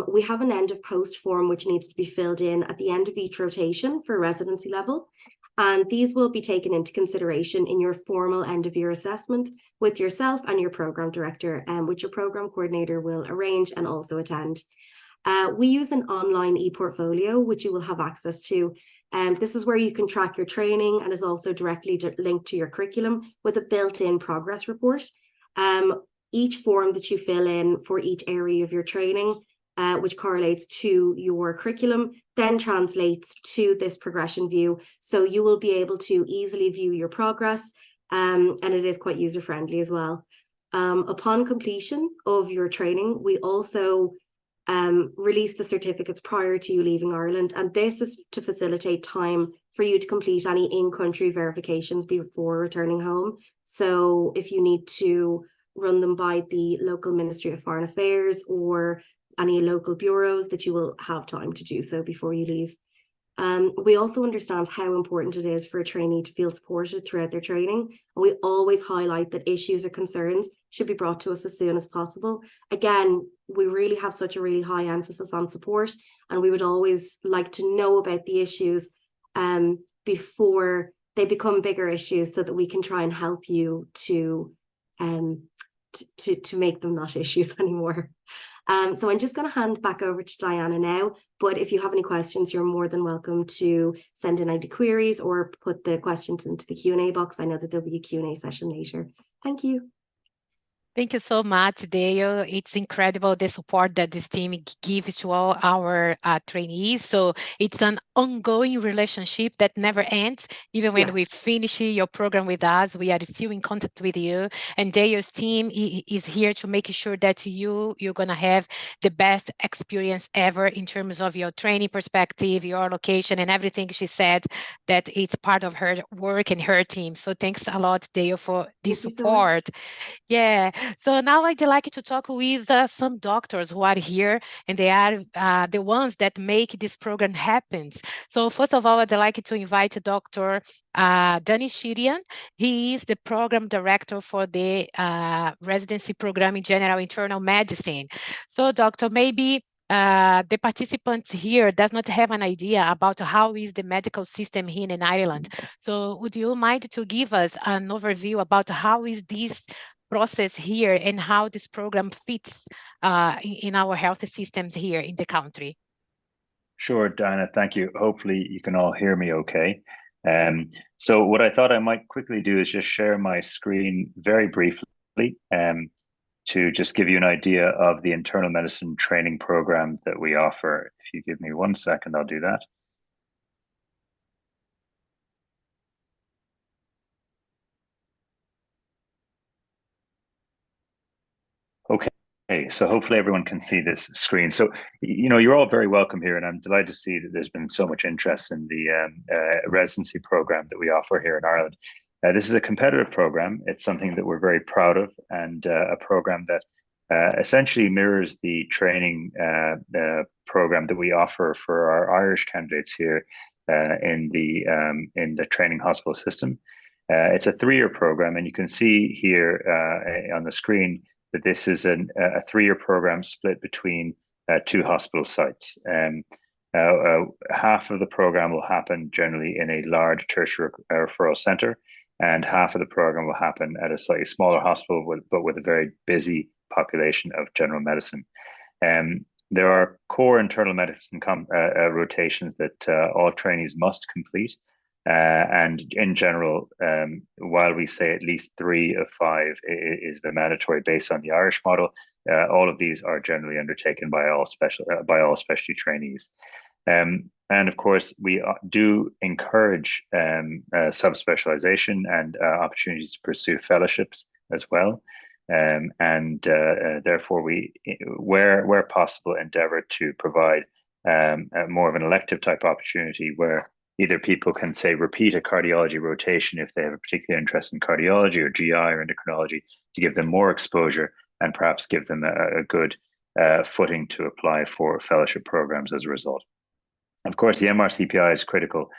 We have an end of post form which needs to be filled in at the end of each rotation for residency level. And these will be taken into consideration in your formal end of year assessment with yourself and your program director, which your program coordinator will arrange and also attend. We use an online e-portfolio, which you will have access to. This is where you can track your training and is also directly linked to your curriculum with a built-in progress report. Each form that you fill in for each area of your training, which correlates to your curriculum, then translates to this progression view. So you will be able to easily view your progress, and it is quite user-friendly as well. Upon completion of your training, we also release the certificates prior to you leaving Ireland, and this is to facilitate time for you to complete any in-country verifications before returning home. So if you need to run them by the local Ministry of Foreign Affairs or any local bureaus, that you will have time to do so before you leave. We also understand how important it is for a trainee to feel supported throughout their training. And we always highlight that issues or concerns should be brought to us as soon as possible. Again, we really have such a really high emphasis on support, and we would always like to know about the issues before they become bigger issues, so that we can try and help you to make them not issues anymore. So I'm just going to hand back over to Diana now, but if you have any questions, you're more than welcome to send in any queries or put the questions into the Q&A box. I know that there'll be a Q&A session later. Thank you. Thank you so much, Dale. It's incredible the support that this team gives to all our trainees. So it's an ongoing relationship that never ends. Even when we finish your program with us, we are still in contact with you. And Dale's team is here to make sure that you're going to have the best experience ever in terms of your training perspective, your location, and everything she said, that it's part of her work and her team. So thanks a lot, Dale, for this support. Yeah. So now I'd like to talk with some doctors who are here, and they are the ones that make this program happen. So first of all, I'd like to invite Dr. Danny Shirian. He is the program director for the residency program in general internal medicine. So doctor, maybe the participants here does not have an idea about how is the medical system here in Ireland. So would you mind to give us an overview about how is this process here and how this program fits in our health systems here in the country? Sure, Diana, thank you. Hopefully you can all hear me okay. So what I thought I might quickly do is just share my screen very briefly to just give you an idea of the internal medicine training program that we offer. If you give me 1 second, I'll do that. Okay, so hopefully everyone can see this screen. So, you know, you're all very welcome here, and I'm delighted to see that there's been so much interest in the residency program that we offer here in Ireland. This is a competitive program. It's something that we're very proud of, and a program that essentially mirrors the training program that we offer for our Irish candidates here in the training hospital system. It's a 3-year program, and you can see here on the screen that this is a 3-year program split between 2 hospital sites. Half of the program will happen generally in a large tertiary referral centre, and half of the program will happen at a slightly smaller hospital, but with a very busy population of general medicine. There are core internal medicine rotations that all trainees must complete. And in general, while we say at least 3 of 5 is the mandatory based on the Irish model, all of these are generally undertaken by all specialty trainees. And of course, we do encourage subspecialization and opportunities to pursue fellowships as well. Therefore, we, where possible, endeavor to provide more of an elective type opportunity where either people can, say, repeat a cardiology rotation if they have a particular interest in cardiology or GI or endocrinology, to give them more exposure and perhaps give them a good footing to apply for fellowship programs as a result. Of course, the MRCPI is critical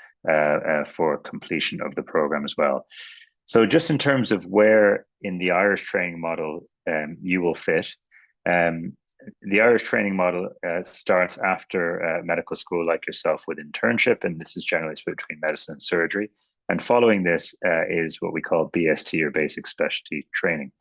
for completion of the program as well. So just in terms of where in the Irish training model you will fit, the Irish training model starts after medical school, like yourself, with internship, and this is generally split between medicine and surgery. And following this is what we call BST, or basic specialty training.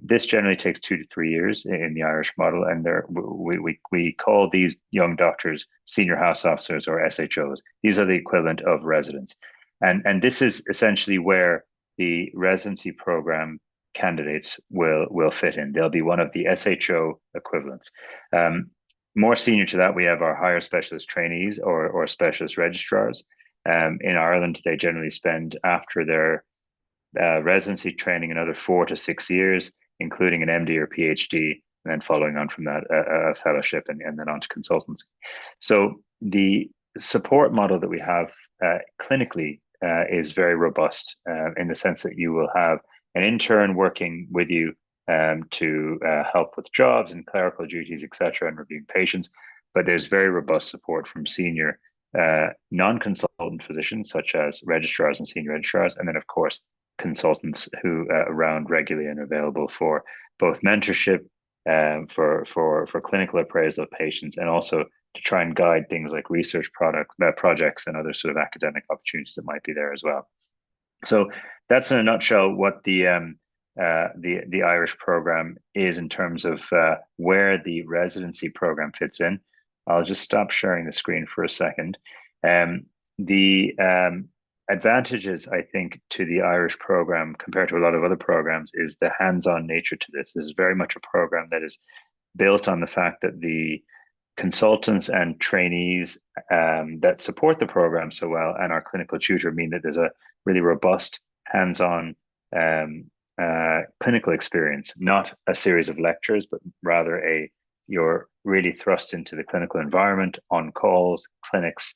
This generally takes 2 to 3 years in the Irish model, and we call these young doctors senior house officers, or SHOs. These are the equivalent of residents, and this is essentially where the residency program candidates will fit in. They'll be one of the SHO equivalents. More senior to that, we have our higher specialist trainees or specialist registrars. In Ireland, they generally spend, after their residency training, another 4 to 6 years, including an MD or PhD, and then following on from that, a fellowship, and then on to consultancy. So the support model that we have clinically is very robust in the sense that you will have an intern working with you to help with jobs and clerical duties, etc., and reviewing patients. But there's very robust support from senior non-consultant physicians, such as registrars and senior registrars, and then of course consultants who around regularly and available for both mentorship, for clinical appraisal of patients, and also to try and guide things like research projects and other sort of academic opportunities that might be there as well. So that's in a nutshell what the Irish program is in terms of where the residency program fits in. I'll just stop sharing the screen for a second. The advantages, I think, to the Irish program compared to a lot of other programs is the hands-on nature to this. This is very much a program that is built on the fact that the consultants and trainees that support the program so well, and our clinical tutor, mean that there's a really robust hands-on clinical experience, not a series of lectures, but rather you're really thrust into the clinical environment, on calls, clinics,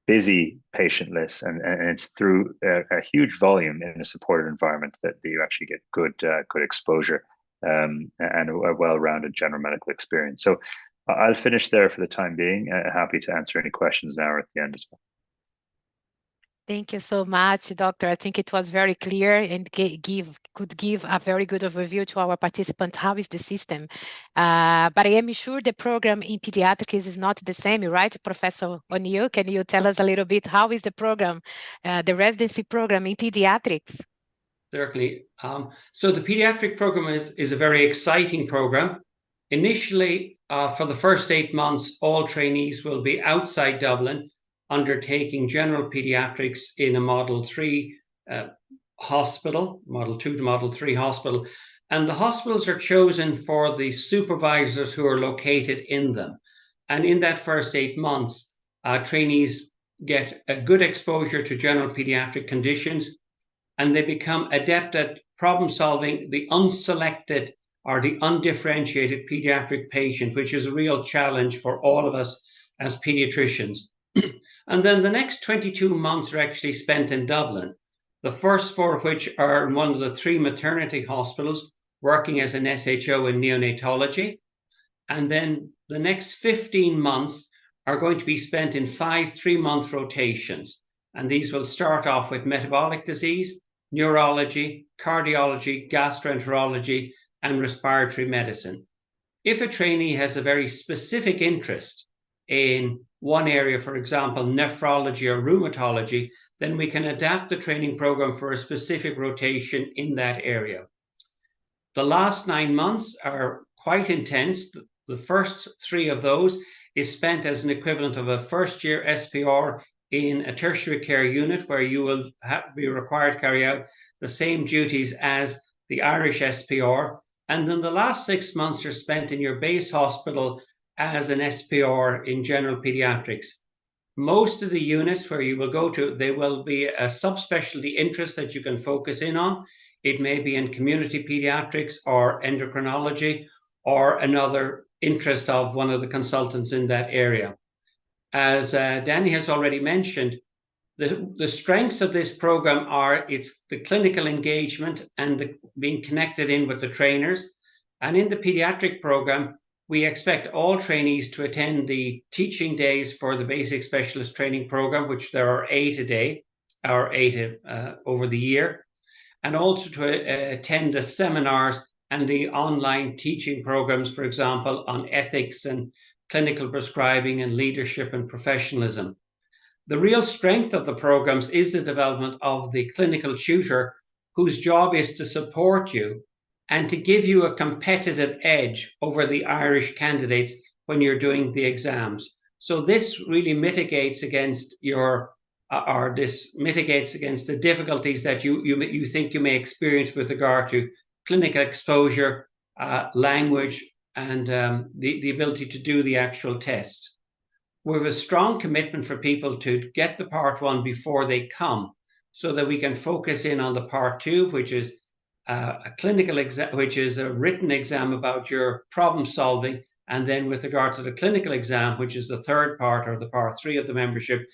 busy patient lists, and it's through a huge volume in a supported environment that you actually get good exposure and a well-rounded general medical experience. So I'll finish there for the time being. Happy to answer any questions now or at the end as well. Thank you so much, Doctor. I think it was very clear and could give a very good overview to our participants. How is the system? But I am sure the program in pediatrics is not the same, right, Professor O'Neill? Can you tell us a little bit how is the program, the residency program in pediatrics? Certainly. So the pediatric program is a very exciting program. Initially, for the first 8 months, all trainees will be outside Dublin, undertaking general pediatrics in a Model 3 hospital, Model 2 to Model 3 hospital. And the hospitals are chosen for the supervisors who are located in them. And in that first 8 months, trainees get a good exposure to general pediatric conditions, and they become adept at problem solving the unselected or the undifferentiated pediatric patient, which is a real challenge for all of us as pediatricians. And then the next 22 months are actually spent in Dublin, the first 4 of which are in one of the 3 maternity hospitals, working as an SHO in neonatology. And then the next 15 months are going to be spent in 5 3-month rotations. And these will start off with metabolic disease, neurology, cardiology, gastroenterology, and respiratory medicine. If a trainee has a very specific interest in one area, for example, nephrology or rheumatology, then we can adapt the training program for a specific rotation in that area. The last 9 months are quite intense. The first 3 of those is spent as an equivalent of a first-year SPR in a tertiary care unit, where you will be required to carry out the same duties as the Irish SPR. And then the last 6 months are spent in your base hospital as an SPR in general pediatrics. Most of the units where you will go to, there will be a subspecialty interest that you can focus in on. It may be in community pediatrics or endocrinology or another interest of one of the consultants in that area. As Danny has already mentioned, the strengths of this program are the clinical engagement and being connected in with the trainers. And in the pediatric program, we expect all trainees to attend the teaching days for the basic specialist training program, which there are 8 a day, or 8 over the year, and also to attend the seminars and the online teaching programs, for example, on ethics and clinical prescribing and leadership and professionalism. The real strength of the programs is the development of the clinical tutor, whose job is to support you and to give you a competitive edge over the Irish candidates when you're doing the exams. So this really mitigates against against the difficulties that you think you may experience with regard to clinical exposure, language, and the ability to do the actual tests. We have a strong commitment for people to get the part 1 before they come, so that we can focus in on the part 2, which is a clinical exam, which is a written exam about your problem solving, and then with regard to the clinical exam, which is the third part, or the part 3 of the membership,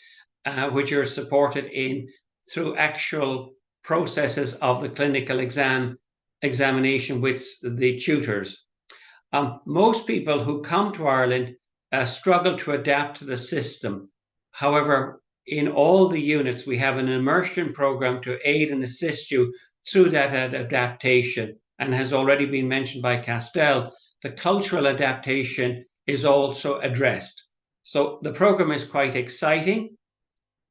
which you're supported in through actual processes of the clinical examination with the tutors. Most people who come to Ireland struggle to adapt to the system. However, in all the units, we have an immersion program to aid and assist you through that adaptation. And has already been mentioned by Castel, the cultural adaptation is also addressed. So the program is quite exciting.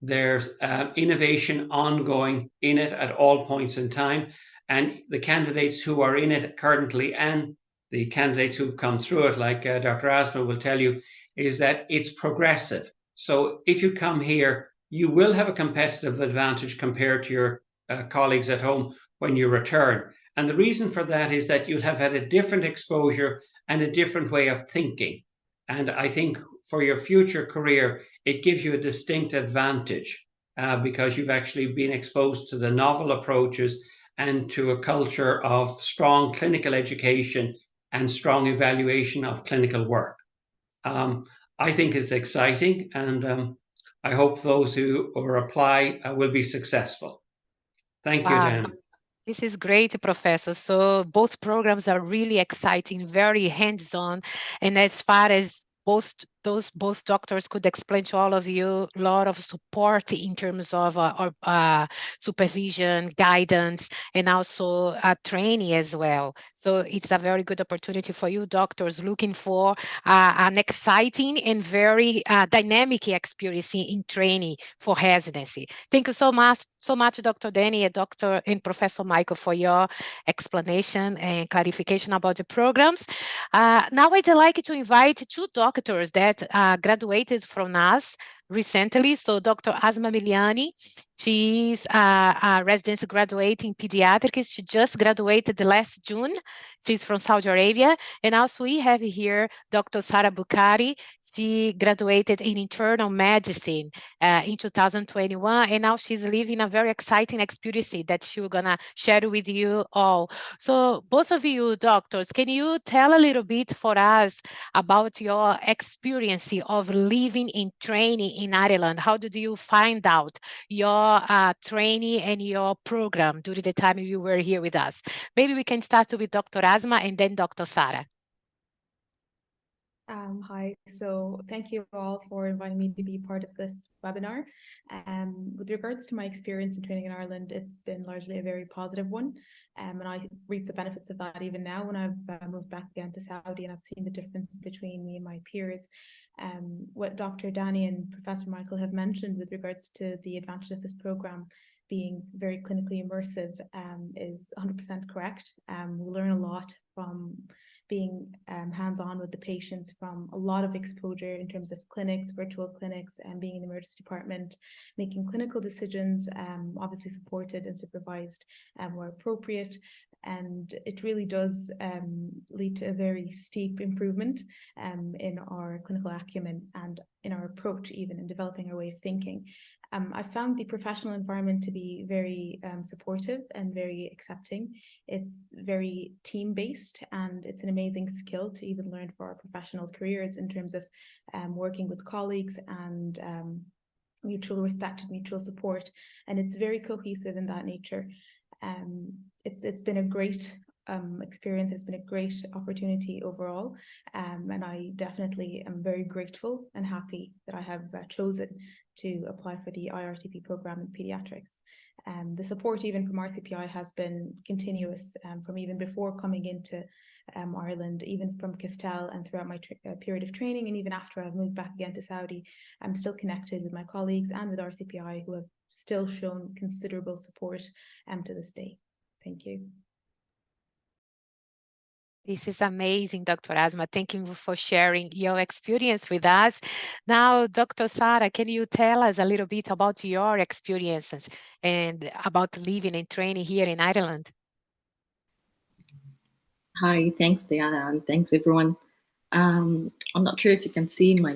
There's innovation ongoing in it at all points in time. And the candidates who are in it currently and the candidates who've come through it, like Dr. Asma will tell you, is that it's progressive. So if you come here, you will have a competitive advantage compared to your colleagues at home when you return. And the reason for that is that you'll have had a different exposure and a different way of thinking. And I think for your future career, it gives you a distinct advantage because you've actually been exposed to the novel approaches and to a culture of strong clinical education and strong evaluation of clinical work. I think it's exciting, and I hope those who apply will be successful. Thank you, Dan. This is great, Professor. So both programs are really exciting, very hands-on, and as far as both doctors could explain to all of you, a lot of support in terms of supervision, guidance, and also training as well. So it's a very good opportunity for you doctors looking for an exciting and very dynamic experience in training for residency. Thank you so much, Dr. Danny and Professor Michael, for your explanation and clarification about the programs. Now I'd like to invite 2 doctors that graduated from us recently. So Dr. Asma Miliani, she's a residency graduate in pediatrics. She just graduated last June. She's from Saudi Arabia. And also we have here Dr. Sara Bukhari. She graduated in internal medicine in 2021. And now she's living a very exciting experience that she's gonna share with you all. So both of you doctors, can you tell a little bit for us about your experience of living and training in Ireland? How did you find out your training and your program during the time you were here with us? Maybe we can start with Dr. Asma and then Dr. Sara. Hi, so thank you all for inviting me to be part of this webinar. With regards to my experience in training in Ireland, it's been largely a very positive one, and I reap the benefits of that even now when I've moved back again to Saudi, and I've seen the difference between me and my peers. What Dr. Danny and Professor Michael have mentioned with regards to the advantage of this program being very clinically immersive is 100% correct. We learn a lot from being hands-on with the patients, from a lot of exposure in terms of clinics, virtual clinics, and being in the emergency department, making clinical decisions, obviously supported and supervised where appropriate, And it really does lead to a very steep improvement in our clinical acumen and in our approach, even in developing our way of thinking. I found the professional environment to be very supportive and very accepting. It's very team-based, and it's an amazing skill to even learn for our professional careers in terms of working with colleagues and mutual respect and mutual support. And it's very cohesive in that nature. It's been a great experience. It's been a great opportunity overall, and I definitely am very grateful and happy that I have chosen to apply for the IRTP program in pediatrics. The support even from RCPI has been continuous from even before coming into Ireland, even from Castel and throughout my period of training, and even after I've moved back again to Saudi. I'm still connected with my colleagues and with RCPI, who have still shown considerable support to this day. Thank you. This is amazing, Dr. Asma. Thank you for sharing your experience with us. Now, Dr. Sara, can you tell us a little bit about your experiences and about living and training here in Ireland? Hi, thanks, Diana, and thanks, everyone. I'm not sure if you can see my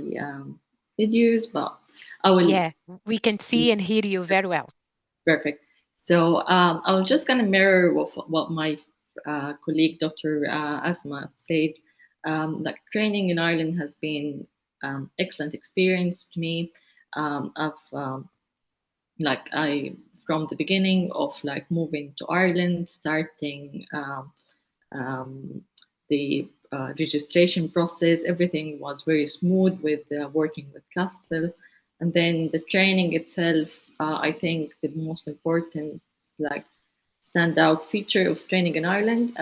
videos, but I will. Yeah, we can see and hear you very well. Perfect. So I was just going to mirror what my colleague, Dr. Asma, said. Like training in Ireland has been excellent experience to me. From the beginning of like moving to Ireland, starting the registration process, everything was very smooth with working with Castel. And then the training itself, I think the most important like standout feature of training in Ireland,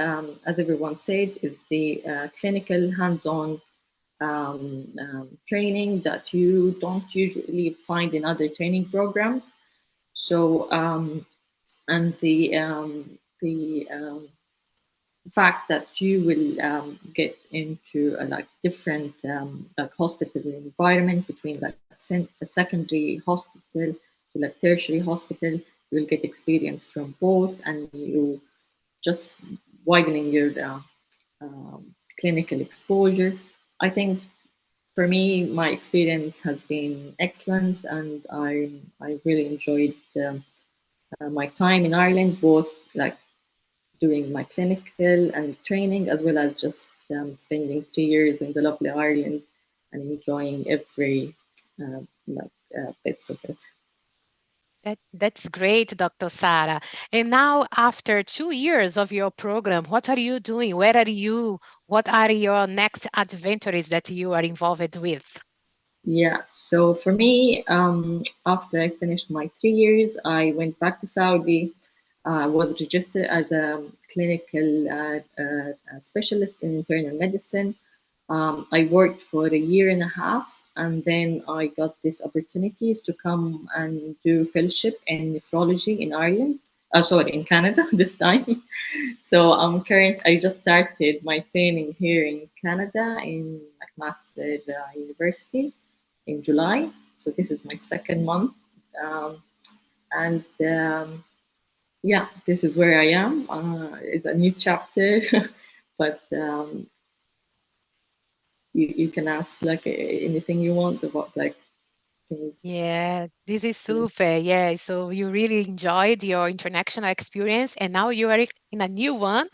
as everyone said, is the clinical hands-on training that you don't usually find in other training programs. So, and the fact that you will get into a like different like hospital environment between like a secondary hospital to like tertiary hospital, you will get experience from both, and you just widening your clinical exposure. I think for me, my experience has been excellent, and I really enjoyed my time in Ireland, both like doing my clinical and training, as well as just spending 3 years in the lovely Ireland and enjoying every bits of it. That's great, Dr. Sara. And now, after 2 years of your program, what are you doing? Where are you? What are your next adventures that you are involved with? Yeah, so for me, after I finished my 3 years, I went back to Saudi. I was registered as a clinical specialist in internal medicine. I worked for a year and a half, and then I got these opportunities to come and do fellowship in nephrology in Ireland. In Canada this time. So I just started my training here in Canada in McMaster University in July. So this is my second month. Yeah, this is where I am. It's a new chapter, but you can ask like anything you want about like things. Yeah, this is super. Yeah, so you really enjoyed your international experience, and now you are in a new one.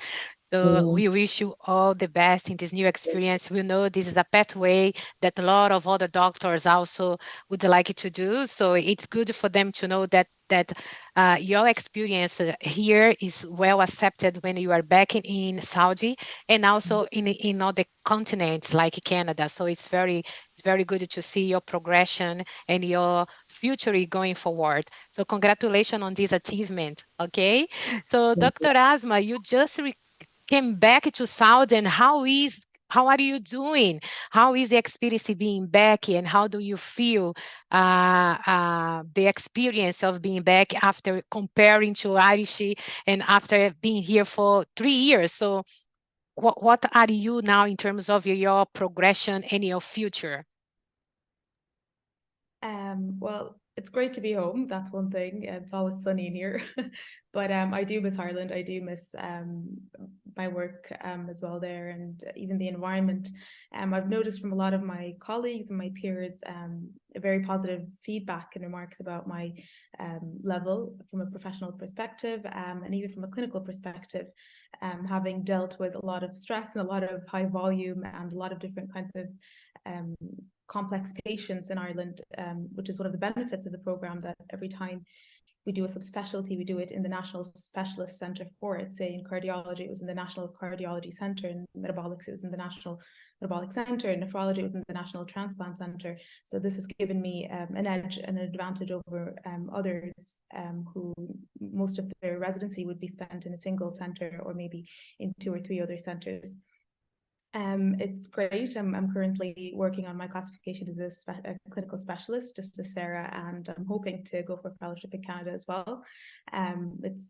So we wish you all the best in this new experience. We know this is a pathway that a lot of other doctors also would like to do. So it's good for them to know that your experience here is well accepted when you are back in Saudi, and also in other continents like Canada. So it's very good to see your progression and your future going forward. So congratulations on this achievement. Okay. So Dr. Asma, you just came back to Saudi, and how are you doing? How is the experience being back, and how do you feel the experience of being back after comparing to Irish and after being here for 3 years? So what are you now in terms of your progression and your future? Well, it's great to be home. That's one thing. It's always sunny in here, but I do miss Ireland. I do miss my work as well there, and even the environment. I've noticed from a lot of my colleagues and my peers a very positive feedback and remarks about my level from a professional perspective, and even from a clinical perspective, having dealt with a lot of stress and a lot of high volume and a lot of different kinds of complex patients in Ireland, which is one of the benefits of the programme, that every time we do a subspecialty, we do it in the National Specialist Centre for it. Say in cardiology, it was in the National Cardiology Centre, and metabolics, it was in the National Metabolic Centre, and nephrology, it was in the National Transplant Centre. So this has given me an edge and an advantage over others who most of their residency would be spent in a single centre or maybe in 2 or 3 other centres. It's great. I'm currently working on my classification as a clinical specialist, just as Sarah, and I'm hoping to go for a fellowship in Canada as well.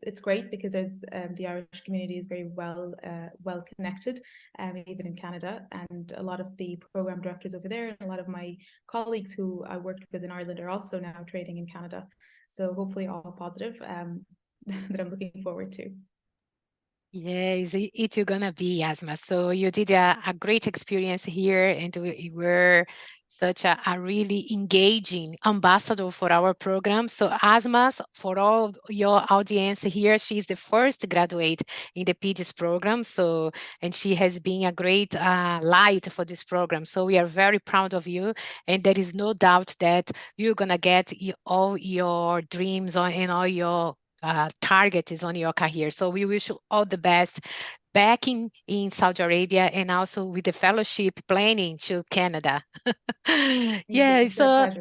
It's great because there's the Irish community is very well connected, even in Canada, and a lot of the program directors over there and a lot of my colleagues who I worked with in Ireland are also now training in Canada. So hopefully all positive that I'm looking forward to. Yes, it's gonna be, Asma. So you did a great experience here, and you were such a really engaging ambassador for our program. So Asma, for all your audience here, she's the first graduate in the PEDS program. So, and she has been a great light for this program. So we are very proud of you, and there is no doubt that you're gonna get all your dreams and all your target is on your career. So we wish you all the best back in Saudi Arabia, and also with the fellowship planning to Canada. Yeah, so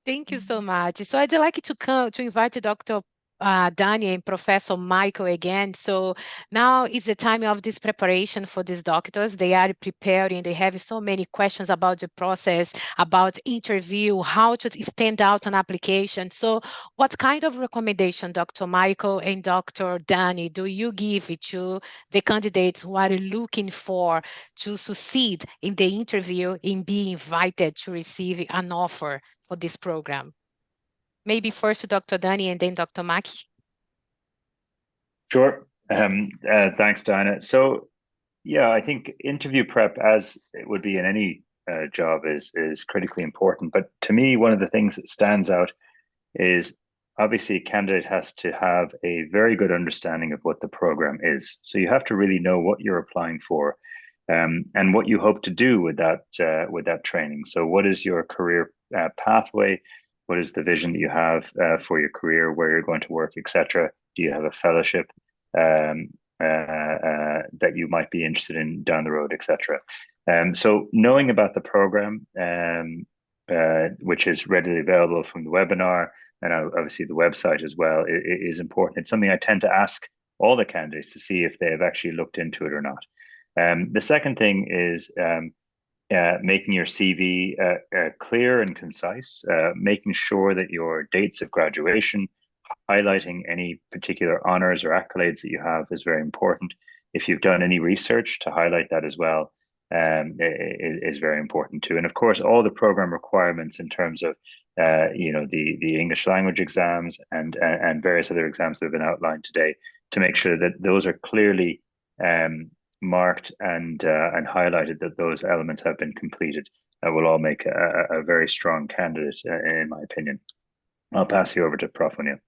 thank you so much. So I'd like to invite Dr. Dani and Professor Michael again. So now is the time of this preparation for these doctors. They are preparing. They have so many questions about the process, about interview, how to stand out an application. So what kind of recommendation, Dr. Michael and Dr. Dani, do you give to the candidates who are looking for to succeed in the interview, in being invited to receive an offer for this program? Maybe first Dr. Dani and then Dr. Maki. Sure. Thanks, Diana. So, yeah, I think interview prep, as it would be in any job, is critically important. But to me, one of the things that stands out is obviously a candidate has to have a very good understanding of what the program is. So you have to really know what you're applying for, and what you hope to do with that training. So what is your career pathway? What is the vision that you have for your career, where you're going to work, etc.? Do you have a fellowship that you might be interested in down the road, etc.? So knowing about the program, which is readily available from the webinar, and obviously the website as well, is important. It's something I tend to ask all the candidates to see if they have actually looked into it or not. The second thing is making your CV clear and concise, making sure that your dates of graduation, highlighting any particular honors or accolades that you have is very important. If you've done any research, to highlight that as well is very important too. And of course, all the program requirements in terms of the English language exams and various other exams that have been outlined today, to make sure that those are clearly marked and highlighted, that those elements have been completed, will all make a very strong candidate, in my opinion. I'll pass you over to Prof. O'Neill.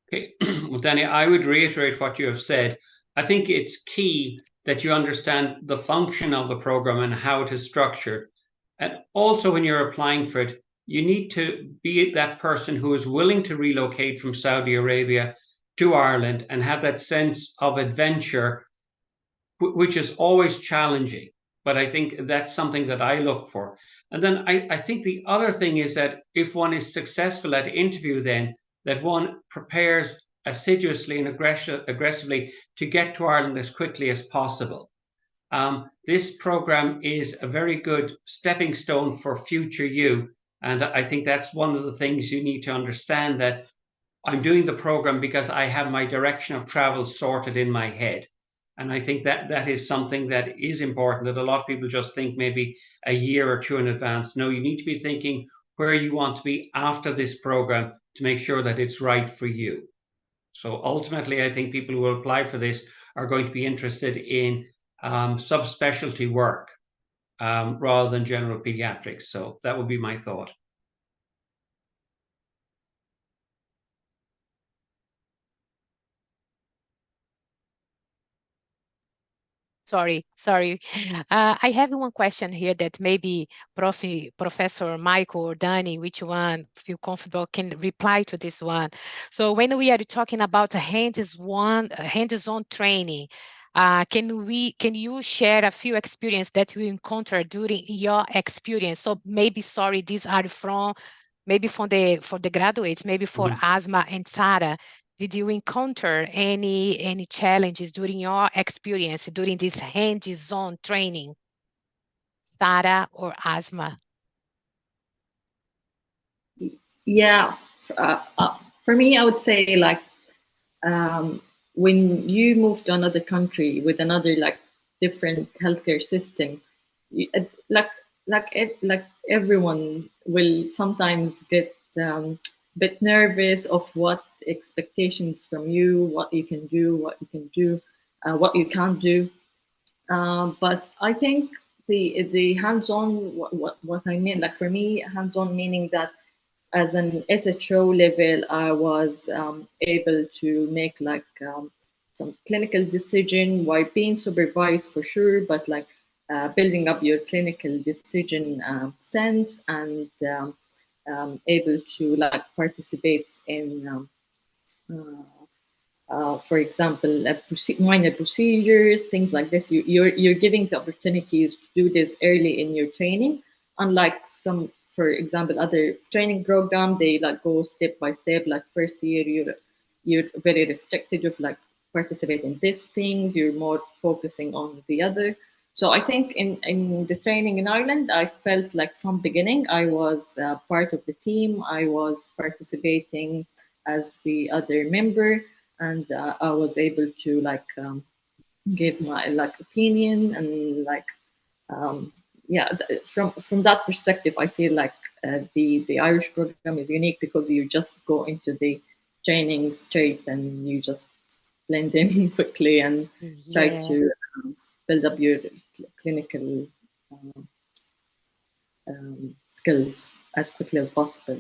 Okay, well, Danny, I would reiterate what you have said. I think it's key that you understand the function of the program and how it is structured. And also when you're applying for it, you need to be that person who is willing to relocate from Saudi Arabia to Ireland and have that sense of adventure, which is always challenging. But I think that's something that I look for. And then I think the other thing is that if one is successful at interview, then that one prepares assiduously and aggressively to get to Ireland as quickly as possible. This program is a very good stepping stone for future you. And I think that's one of the things you need to understand, that I'm doing the program because I have my direction of travel sorted in my head. And I think that is something that is important, that a lot of people just think maybe a year or two in advance. No, you need to be thinking where you want to be after this program, to make sure that it's right for you. So ultimately, I think people who will apply for this are going to be interested in subspecialty work rather than general pediatrics. So that would be my thought. Sorry. I have one question here that maybe Professor Michael or Danny, which one feel comfortable can reply to this one. So when we are talking about hands-on training, can you share a few experience that you encountered during your experience? So maybe, sorry, these are from the graduates, maybe for Asma and Sarah. Did you encounter any challenges during your experience during this hands-on training, Sarah or Asma? Yeah, for me, I would say like when you move to another country with another like different healthcare system, like everyone will sometimes get bit nervous of what expectations from you, what you can do, what what you can't do. But I think the hands-on, what I mean, like for me, hands-on meaning that as an SHO level, I was able to make like some clinical decision while being supervised for sure, but like building up your clinical decision sense and able to like participate in, for example, minor procedures, things like this. You're giving the opportunities to do this early in your training, unlike some, for example, other training program, they like go step by step. Like first year, you're very restricted of like participate in these things. You're more focusing on the other. So I think in the training in Ireland, I felt like from beginning I was part of the team. I was participating as the other member, and I was able to like give my like opinion and like yeah, from that perspective, I feel like the Irish program is unique because you just go into the training straight and you just blend in quickly and try to build up your clinical skills as quickly as possible.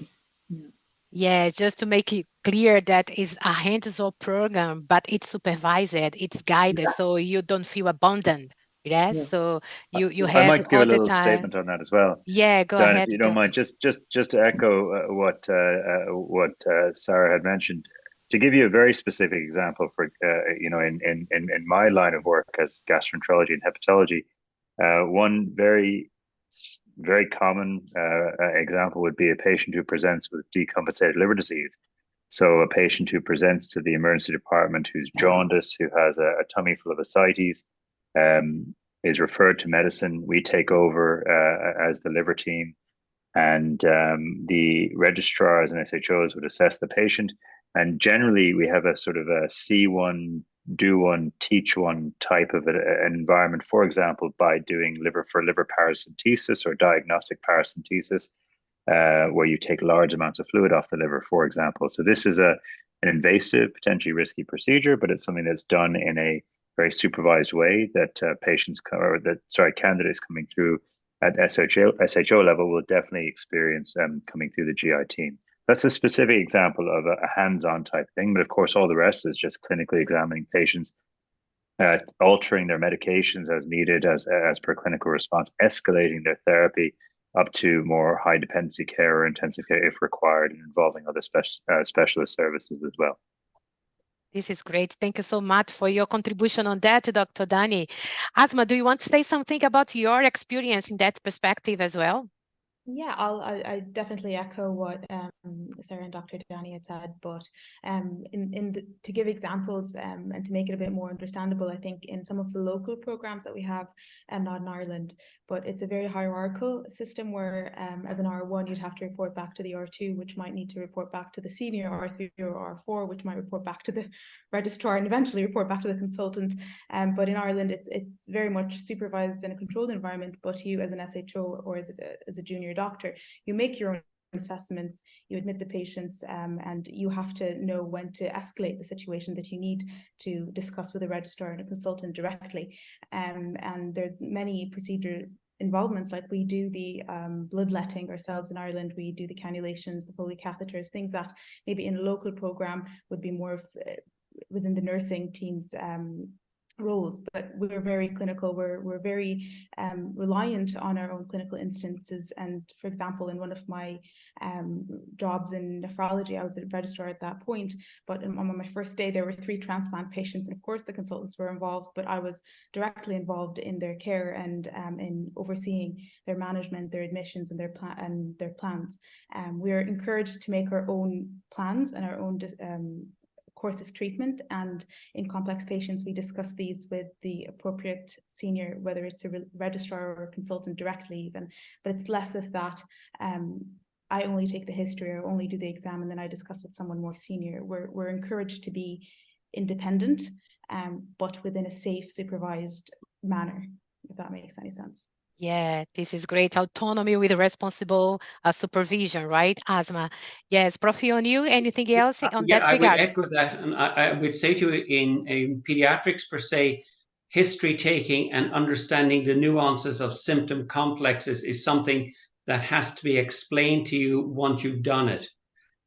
Yeah, just to make it clear that it's a hands-on program, but it's supervised, it's guided, so you don't feel abandoned. Yes, yeah. So you have. I might give all a little the time. statement on that as well. Yeah, go Dan, ahead. if you don't mind, just to echo what Sarah had mentioned. To give you a very specific example, for in my line of work as gastroenterology and hepatology, one very common example would be a patient who presents with decompensated liver disease. So a patient who presents to the emergency department who's jaundiced, who has a tummy full of ascites, is referred to medicine. We take over as the liver team, and the registrars and SHOs would assess the patient. And generally, we have a sort of a see one, do one, teach one type of an environment. For example, by doing liver paracentesis or diagnostic paracentesis, where you take large amounts of fluid off the liver, for example. So this is an invasive, potentially risky procedure, but it's something that's done in a very supervised way that candidates coming through at SHO level will definitely experience coming through the GI team. That's a specific example of a hands-on type thing, but of course all the rest is just clinically examining patients, altering their medications as needed as per clinical response, escalating their therapy up to more high dependency care or intensive care if required, and involving other specialist services as well. This is great. Thank you so much for your contribution on that, Dr. Dani. Asma, do you want to say something about your experience in that perspective as well? Yeah, I definitely echo what Sarah and Dr. Dani had said, but to give examples and to make it a bit more understandable, I think in some of the local programs that we have, not in Ireland, but it's a very hierarchical system where as an R1 you'd have to report back to the R2, which might need to report back to the senior R3 or R4, which might report back to the registrar and eventually report back to the consultant. But in Ireland it's very much supervised in a controlled environment, but you as an SHO or as a junior doctor, you make your own assessments, you admit the patients, and you have to know when to escalate the situation that you need to discuss with a registrar and a consultant directly. And there's many procedure involvements, like we do the bloodletting ourselves in Ireland, we do the cannulations, the Foley catheters, things that maybe in a local programme would be more of, within the nursing team's roles, but we're very clinical. We're very reliant on our own clinical instances. And for example, in one of my jobs in nephrology, I was a registrar at that point, but on my first day there were 3 transplant patients, and of course the consultants were involved, but I was directly involved in their care and in overseeing their management, their admissions, and their plans. We're encouraged to make our own plans and our own course of treatment, and in complex patients we discuss these with the appropriate senior, whether it's a registrar or a consultant directly even, but it's less of that I only take the history or only do the exam and then I discuss with someone more senior. We're encouraged to be independent, but within a safe, supervised manner, if that makes any sense. Yeah, this is great. Autonomy with responsible supervision, right, Asma? Yes, Prof. O'Neill, anything else on that regard? I would echo that, and I would say to you in pediatrics per se, history taking and understanding the nuances of symptom complexes is something that has to be explained to you once you've done it.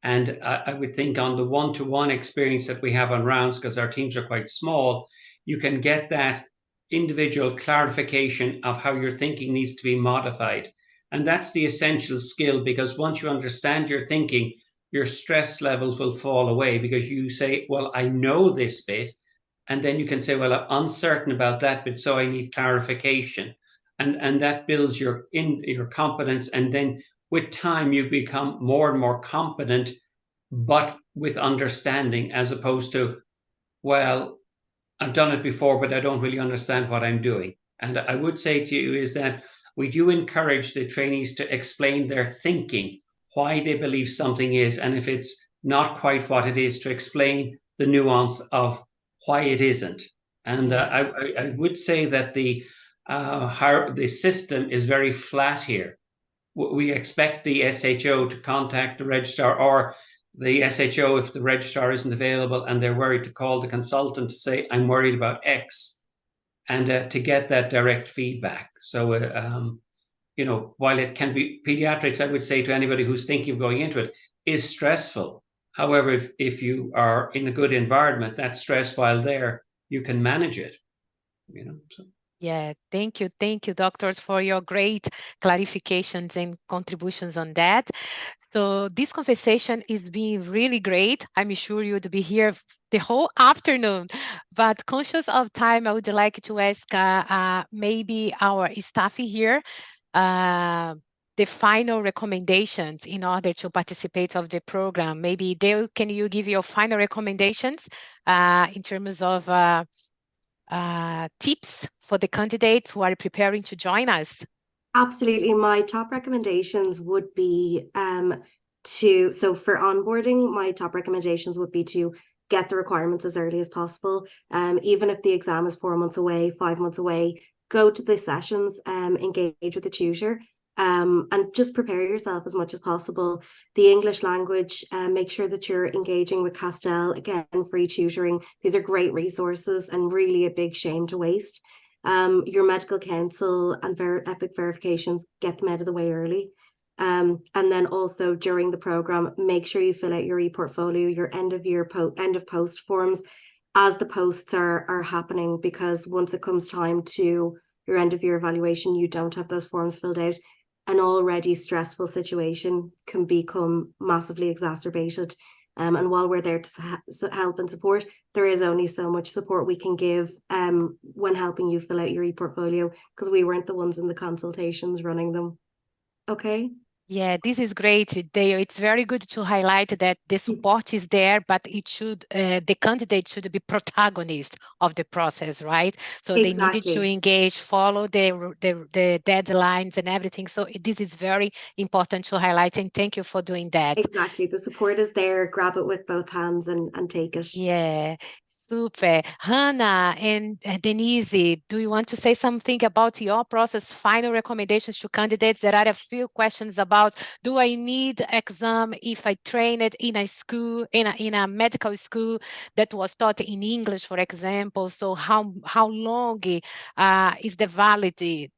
And I would think on the one-to-one experience that we have on rounds, because our teams are quite small, you can get that individual clarification of how your thinking needs to be modified. And that's the essential skill, because once you understand your thinking, your stress levels will fall away, because you say, well, I know this bit. And then you can say, well, I'm uncertain about that bit, so I need clarification. And that builds your competence. And then with time, you become more and more competent, but with understanding, as opposed to, well, I've done it before, but I don't really understand what I'm doing. And I would say to you is that we do encourage the trainees to explain their thinking, why they believe something is, and if it's not quite what it is, to explain the nuance of why it isn't. And I would say that the system is very flat here. We expect the SHO to contact the registrar, or the SHO, if the registrar isn't available and they're worried, to call the consultant to say, I'm worried about X, and to get that direct feedback. So, while it can be pediatrics, I would say to anybody who's thinking of going into it, is stressful. However, if you are in a good environment, that stress, while there, you can manage it. So. Yeah, thank you, doctors, for your great clarifications and contributions on that. So this conversation is being really great. I'm sure you would be here the whole afternoon, but conscious of time, I would like to ask maybe our staff here the final recommendations in order to participate of the program. Maybe Dale, can you give your final recommendations in terms of tips for the candidates who are preparing to join us? Absolutely. My top recommendations would be so for onboarding, my top recommendations would be to get the requirements as early as possible. Even if the exam is 4 months away, 5 months away, go to the sessions, engage with the tutor, and just prepare yourself as much as possible. The English language, make sure that you're engaging with Castel. Again, free tutoring. These are great resources and really a big shame to waste. Your medical counsel and EPIC verifications, get them out of the way early. And then also during the program, make sure you fill out your e-portfolio, your end of post forms as the posts are happening, because once it comes time to your end of year evaluation, you don't have those forms filled out. An already stressful situation can become massively exacerbated. And while we're there to help and support, there is only so much support we can give when helping you fill out your e-portfolio, because we weren't the ones in the consultations running them. Okay. Yeah, this is great, Dale. It's very good to highlight that the support is there, but it should the candidate should be protagonist of the process, right? So Exactly. They needed to engage, follow the deadlines and everything. So this is very important to highlight, and thank you for doing that. Exactly. The support is there. Grab it with both hands and take it. Yeah. Super. Hannah and Denise, do you want to say something about your process, final recommendations to candidates? There are a few questions about, do I need exam if I trained in a school, in a medical school that was taught in English, for example? So how long is the validity,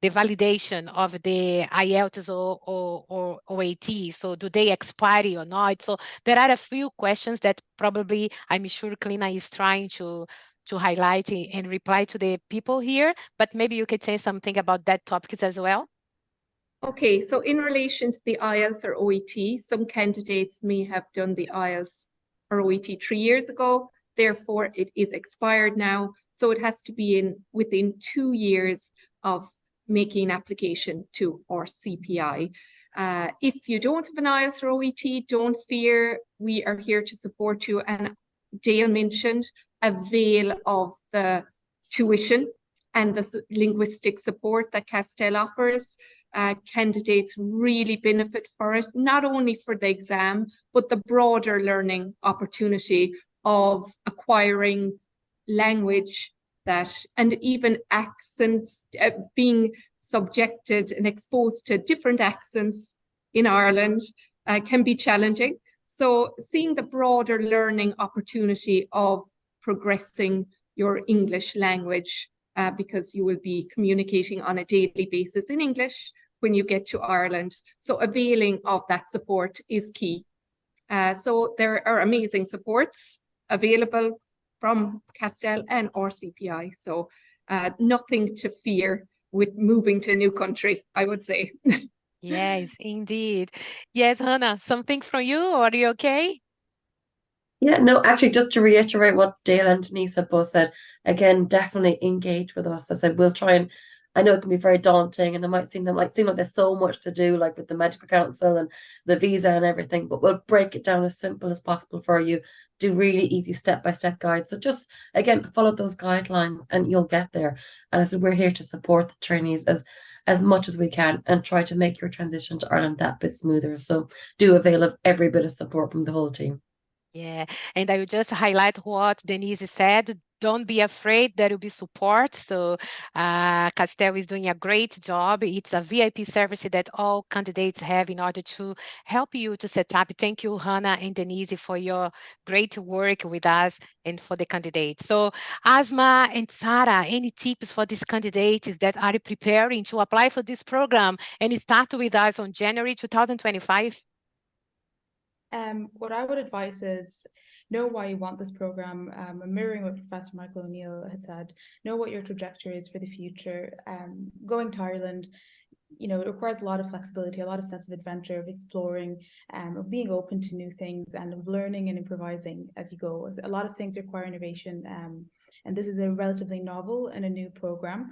the validation of the IELTS or OAT? So do they expire or not? So there are a few questions that probably I'm sure Clina is trying to highlight and reply to the people here, but maybe you could say something about that topics as well. Okay, so in relation to the IELTS or OET, some candidates may have done the IELTS or OET 3 years ago, therefore it is expired now. So it has to be within 2 years of making an application to RCPI. If you don't have an IELTS or OET, don't fear, we are here to support you. And Dale mentioned, avail of the tuition and the linguistic support that Castel offers. Candidates really benefit for it, not only for the exam, but the broader learning opportunity of acquiring language and even accents, being subjected and exposed to different accents in Ireland can be challenging. So seeing the broader learning opportunity of progressing your English language, because you will be communicating on a daily basis in English when you get to Ireland. So availing of that support is key. So there are amazing supports available from Castel and RCPI. So nothing to fear with moving to a new country, I would say. Yes, indeed. Yes, Hannah, something from you, or are you okay? Yeah, no, actually, just to reiterate what Dale and Denise have both said, again, definitely engage with us. I said, we'll try and, I know it can be very daunting and it might seem like there's so much to do, like with the medical council and the visa and everything, but we'll break it down as simple as possible for you, do really easy step-by-step guides. So just, again, follow those guidelines and you'll get there. And I said, we're here to support the trainees as much as we can and try to make your transition to Ireland that bit smoother. So do avail of every bit of support from the whole team. Yeah, and I will just highlight what Denise said. Don't be afraid, there will be support. So Castel is doing a great job. It's a VIP service that all candidates have in order to help you to set up. Thank you, Hannah and Denise, for your great work with us and for the candidates. So Asma and Sarah, any tips for these candidates that are preparing to apply for this program and start with us on January 2025? What I would advise is know why you want this program. Mirroring what Professor Michael O'Neill had said, know what your trajectory is for the future. Going to Ireland, you know, it requires a lot of flexibility, a lot of sense of adventure, of exploring, of being open to new things, and of learning and improvising as you go. A lot of things require innovation, and this is a relatively novel and a new program.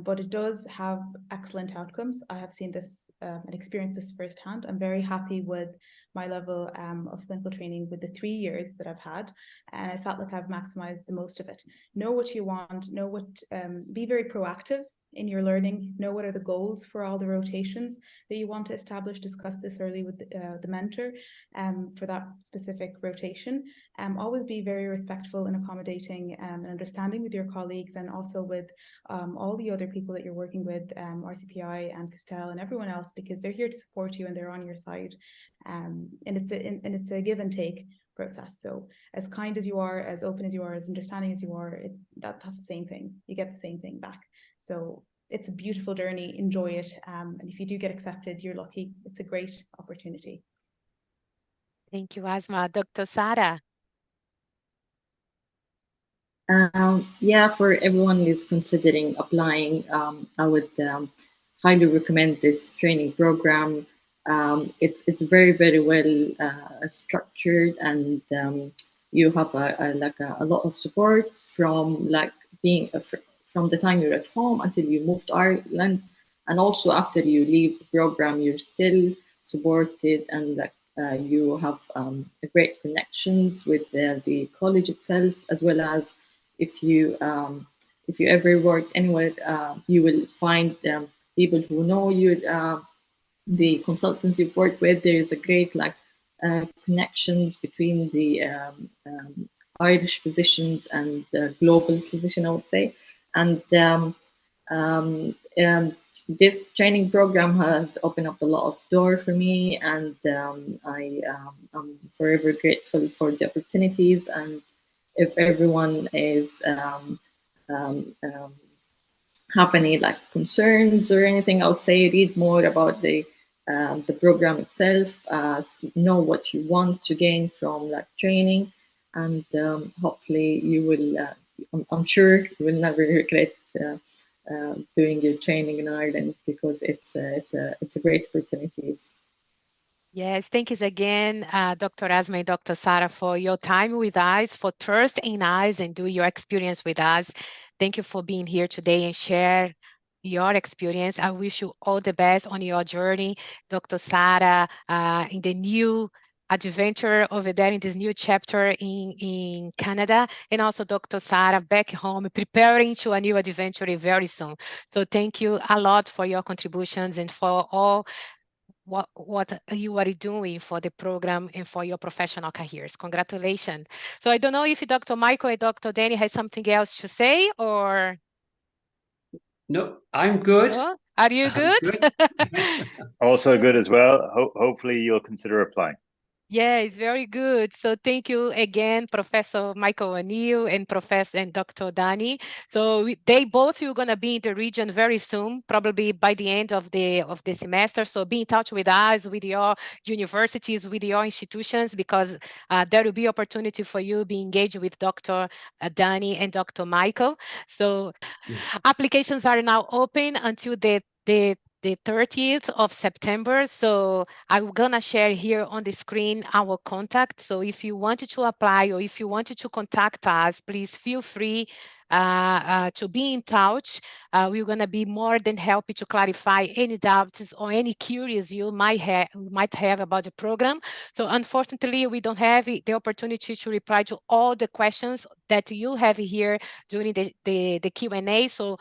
But it does have excellent outcomes. I have seen this and experienced this firsthand. I'm very happy with my level of clinical training with the 3 years that I've had, and I felt like I've maximized the most of it. Know what you want, know what, be very proactive in your learning, know what are the goals for all the rotations that you want to establish, discuss this early with the mentor for that specific rotation. Always be very respectful and accommodating and understanding with your colleagues, and also with all the other people that you're working with, RCPI and Castel and everyone else, because they're here to support you and they're on your side. And it's a give and take process. So as kind as you are, as open as you are, as understanding as you are, that's the same thing. You get the same thing back. So it's a beautiful journey. Enjoy it. And if you do get accepted, you're lucky. It's a great opportunity. Thank you, Asma. Dr. Sarah. Yeah, for everyone who's considering applying, I would highly recommend this training program. It's very, very well structured, and you have a lot of supports from being from the time you're at home until you move to Ireland, and also after you leave the program, you're still supported, and you have great connections with the college itself, as well as if you ever work anywhere, you will find people who know you, the consultants you've worked with. There is a great connections between the Irish physicians and global physician, I would say. And this training program has opened up a lot of doors for me, and I'm forever grateful for the opportunities. And if everyone is have any like concerns or anything, I would say read more about the program itself, know what you want to gain from like training, and hopefully you will, I'm sure you will never regret doing your training in Ireland, because it's a great opportunity. Yes, thank you again, Dr. Asma and Dr. Sarah, for your time with us, for trust in us and do your experience with us. Thank you for being here today and share your experience. I wish you all the best on your journey, Dr. Sarah, in the new adventure over there in this new chapter in Canada, and also Dr. Sarah back home, preparing to a new adventure very soon. So thank you a lot for your contributions and for all what you are doing for the program and for your professional careers. Congratulations. So I don't know if Dr. Michael and Dr. Danny has something else to say, or? No, I'm good. No? Are you good? Also good as well. Hopefully you'll consider applying. Yeah, it's very good. So thank you again, Professor Michael O'Neill and Professor and Dr. Dani. So they both are going to be in the region very soon, probably by the end of the semester. So be in touch with us, with your universities, with your institutions, because there will be opportunity for you to be engaged with Dr. Dani and Dr. Michael. So applications are now open until the 30th of September. So I'm gonna share here on the screen our contact. So if you wanted to apply or if you wanted to contact us, please feel free to be in touch. We're gonna be more than happy to clarify any doubts or any curious you might have about the program. So unfortunately, we don't have the opportunity to reply to all the questions that you have here during the Q&A. So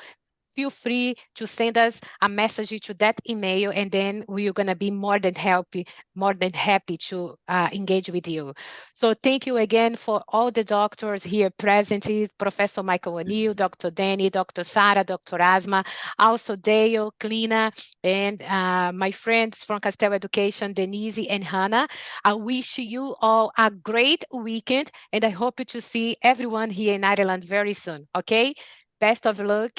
feel free to send us a message to that email, and then we're going to be more than happy to engage with you. So thank you again for all the doctors here present, Professor Michael O'Neill, Dr. Danny, Dr. Sarah, Dr. Asma, also Dale, Clina, and my friends from Castel Education, Denise and Hannah. I wish you all a great weekend, and I hope to see everyone here in Ireland very soon, okay? Best of luck.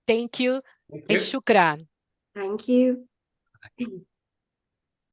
Thank you. And shukran. Thank you.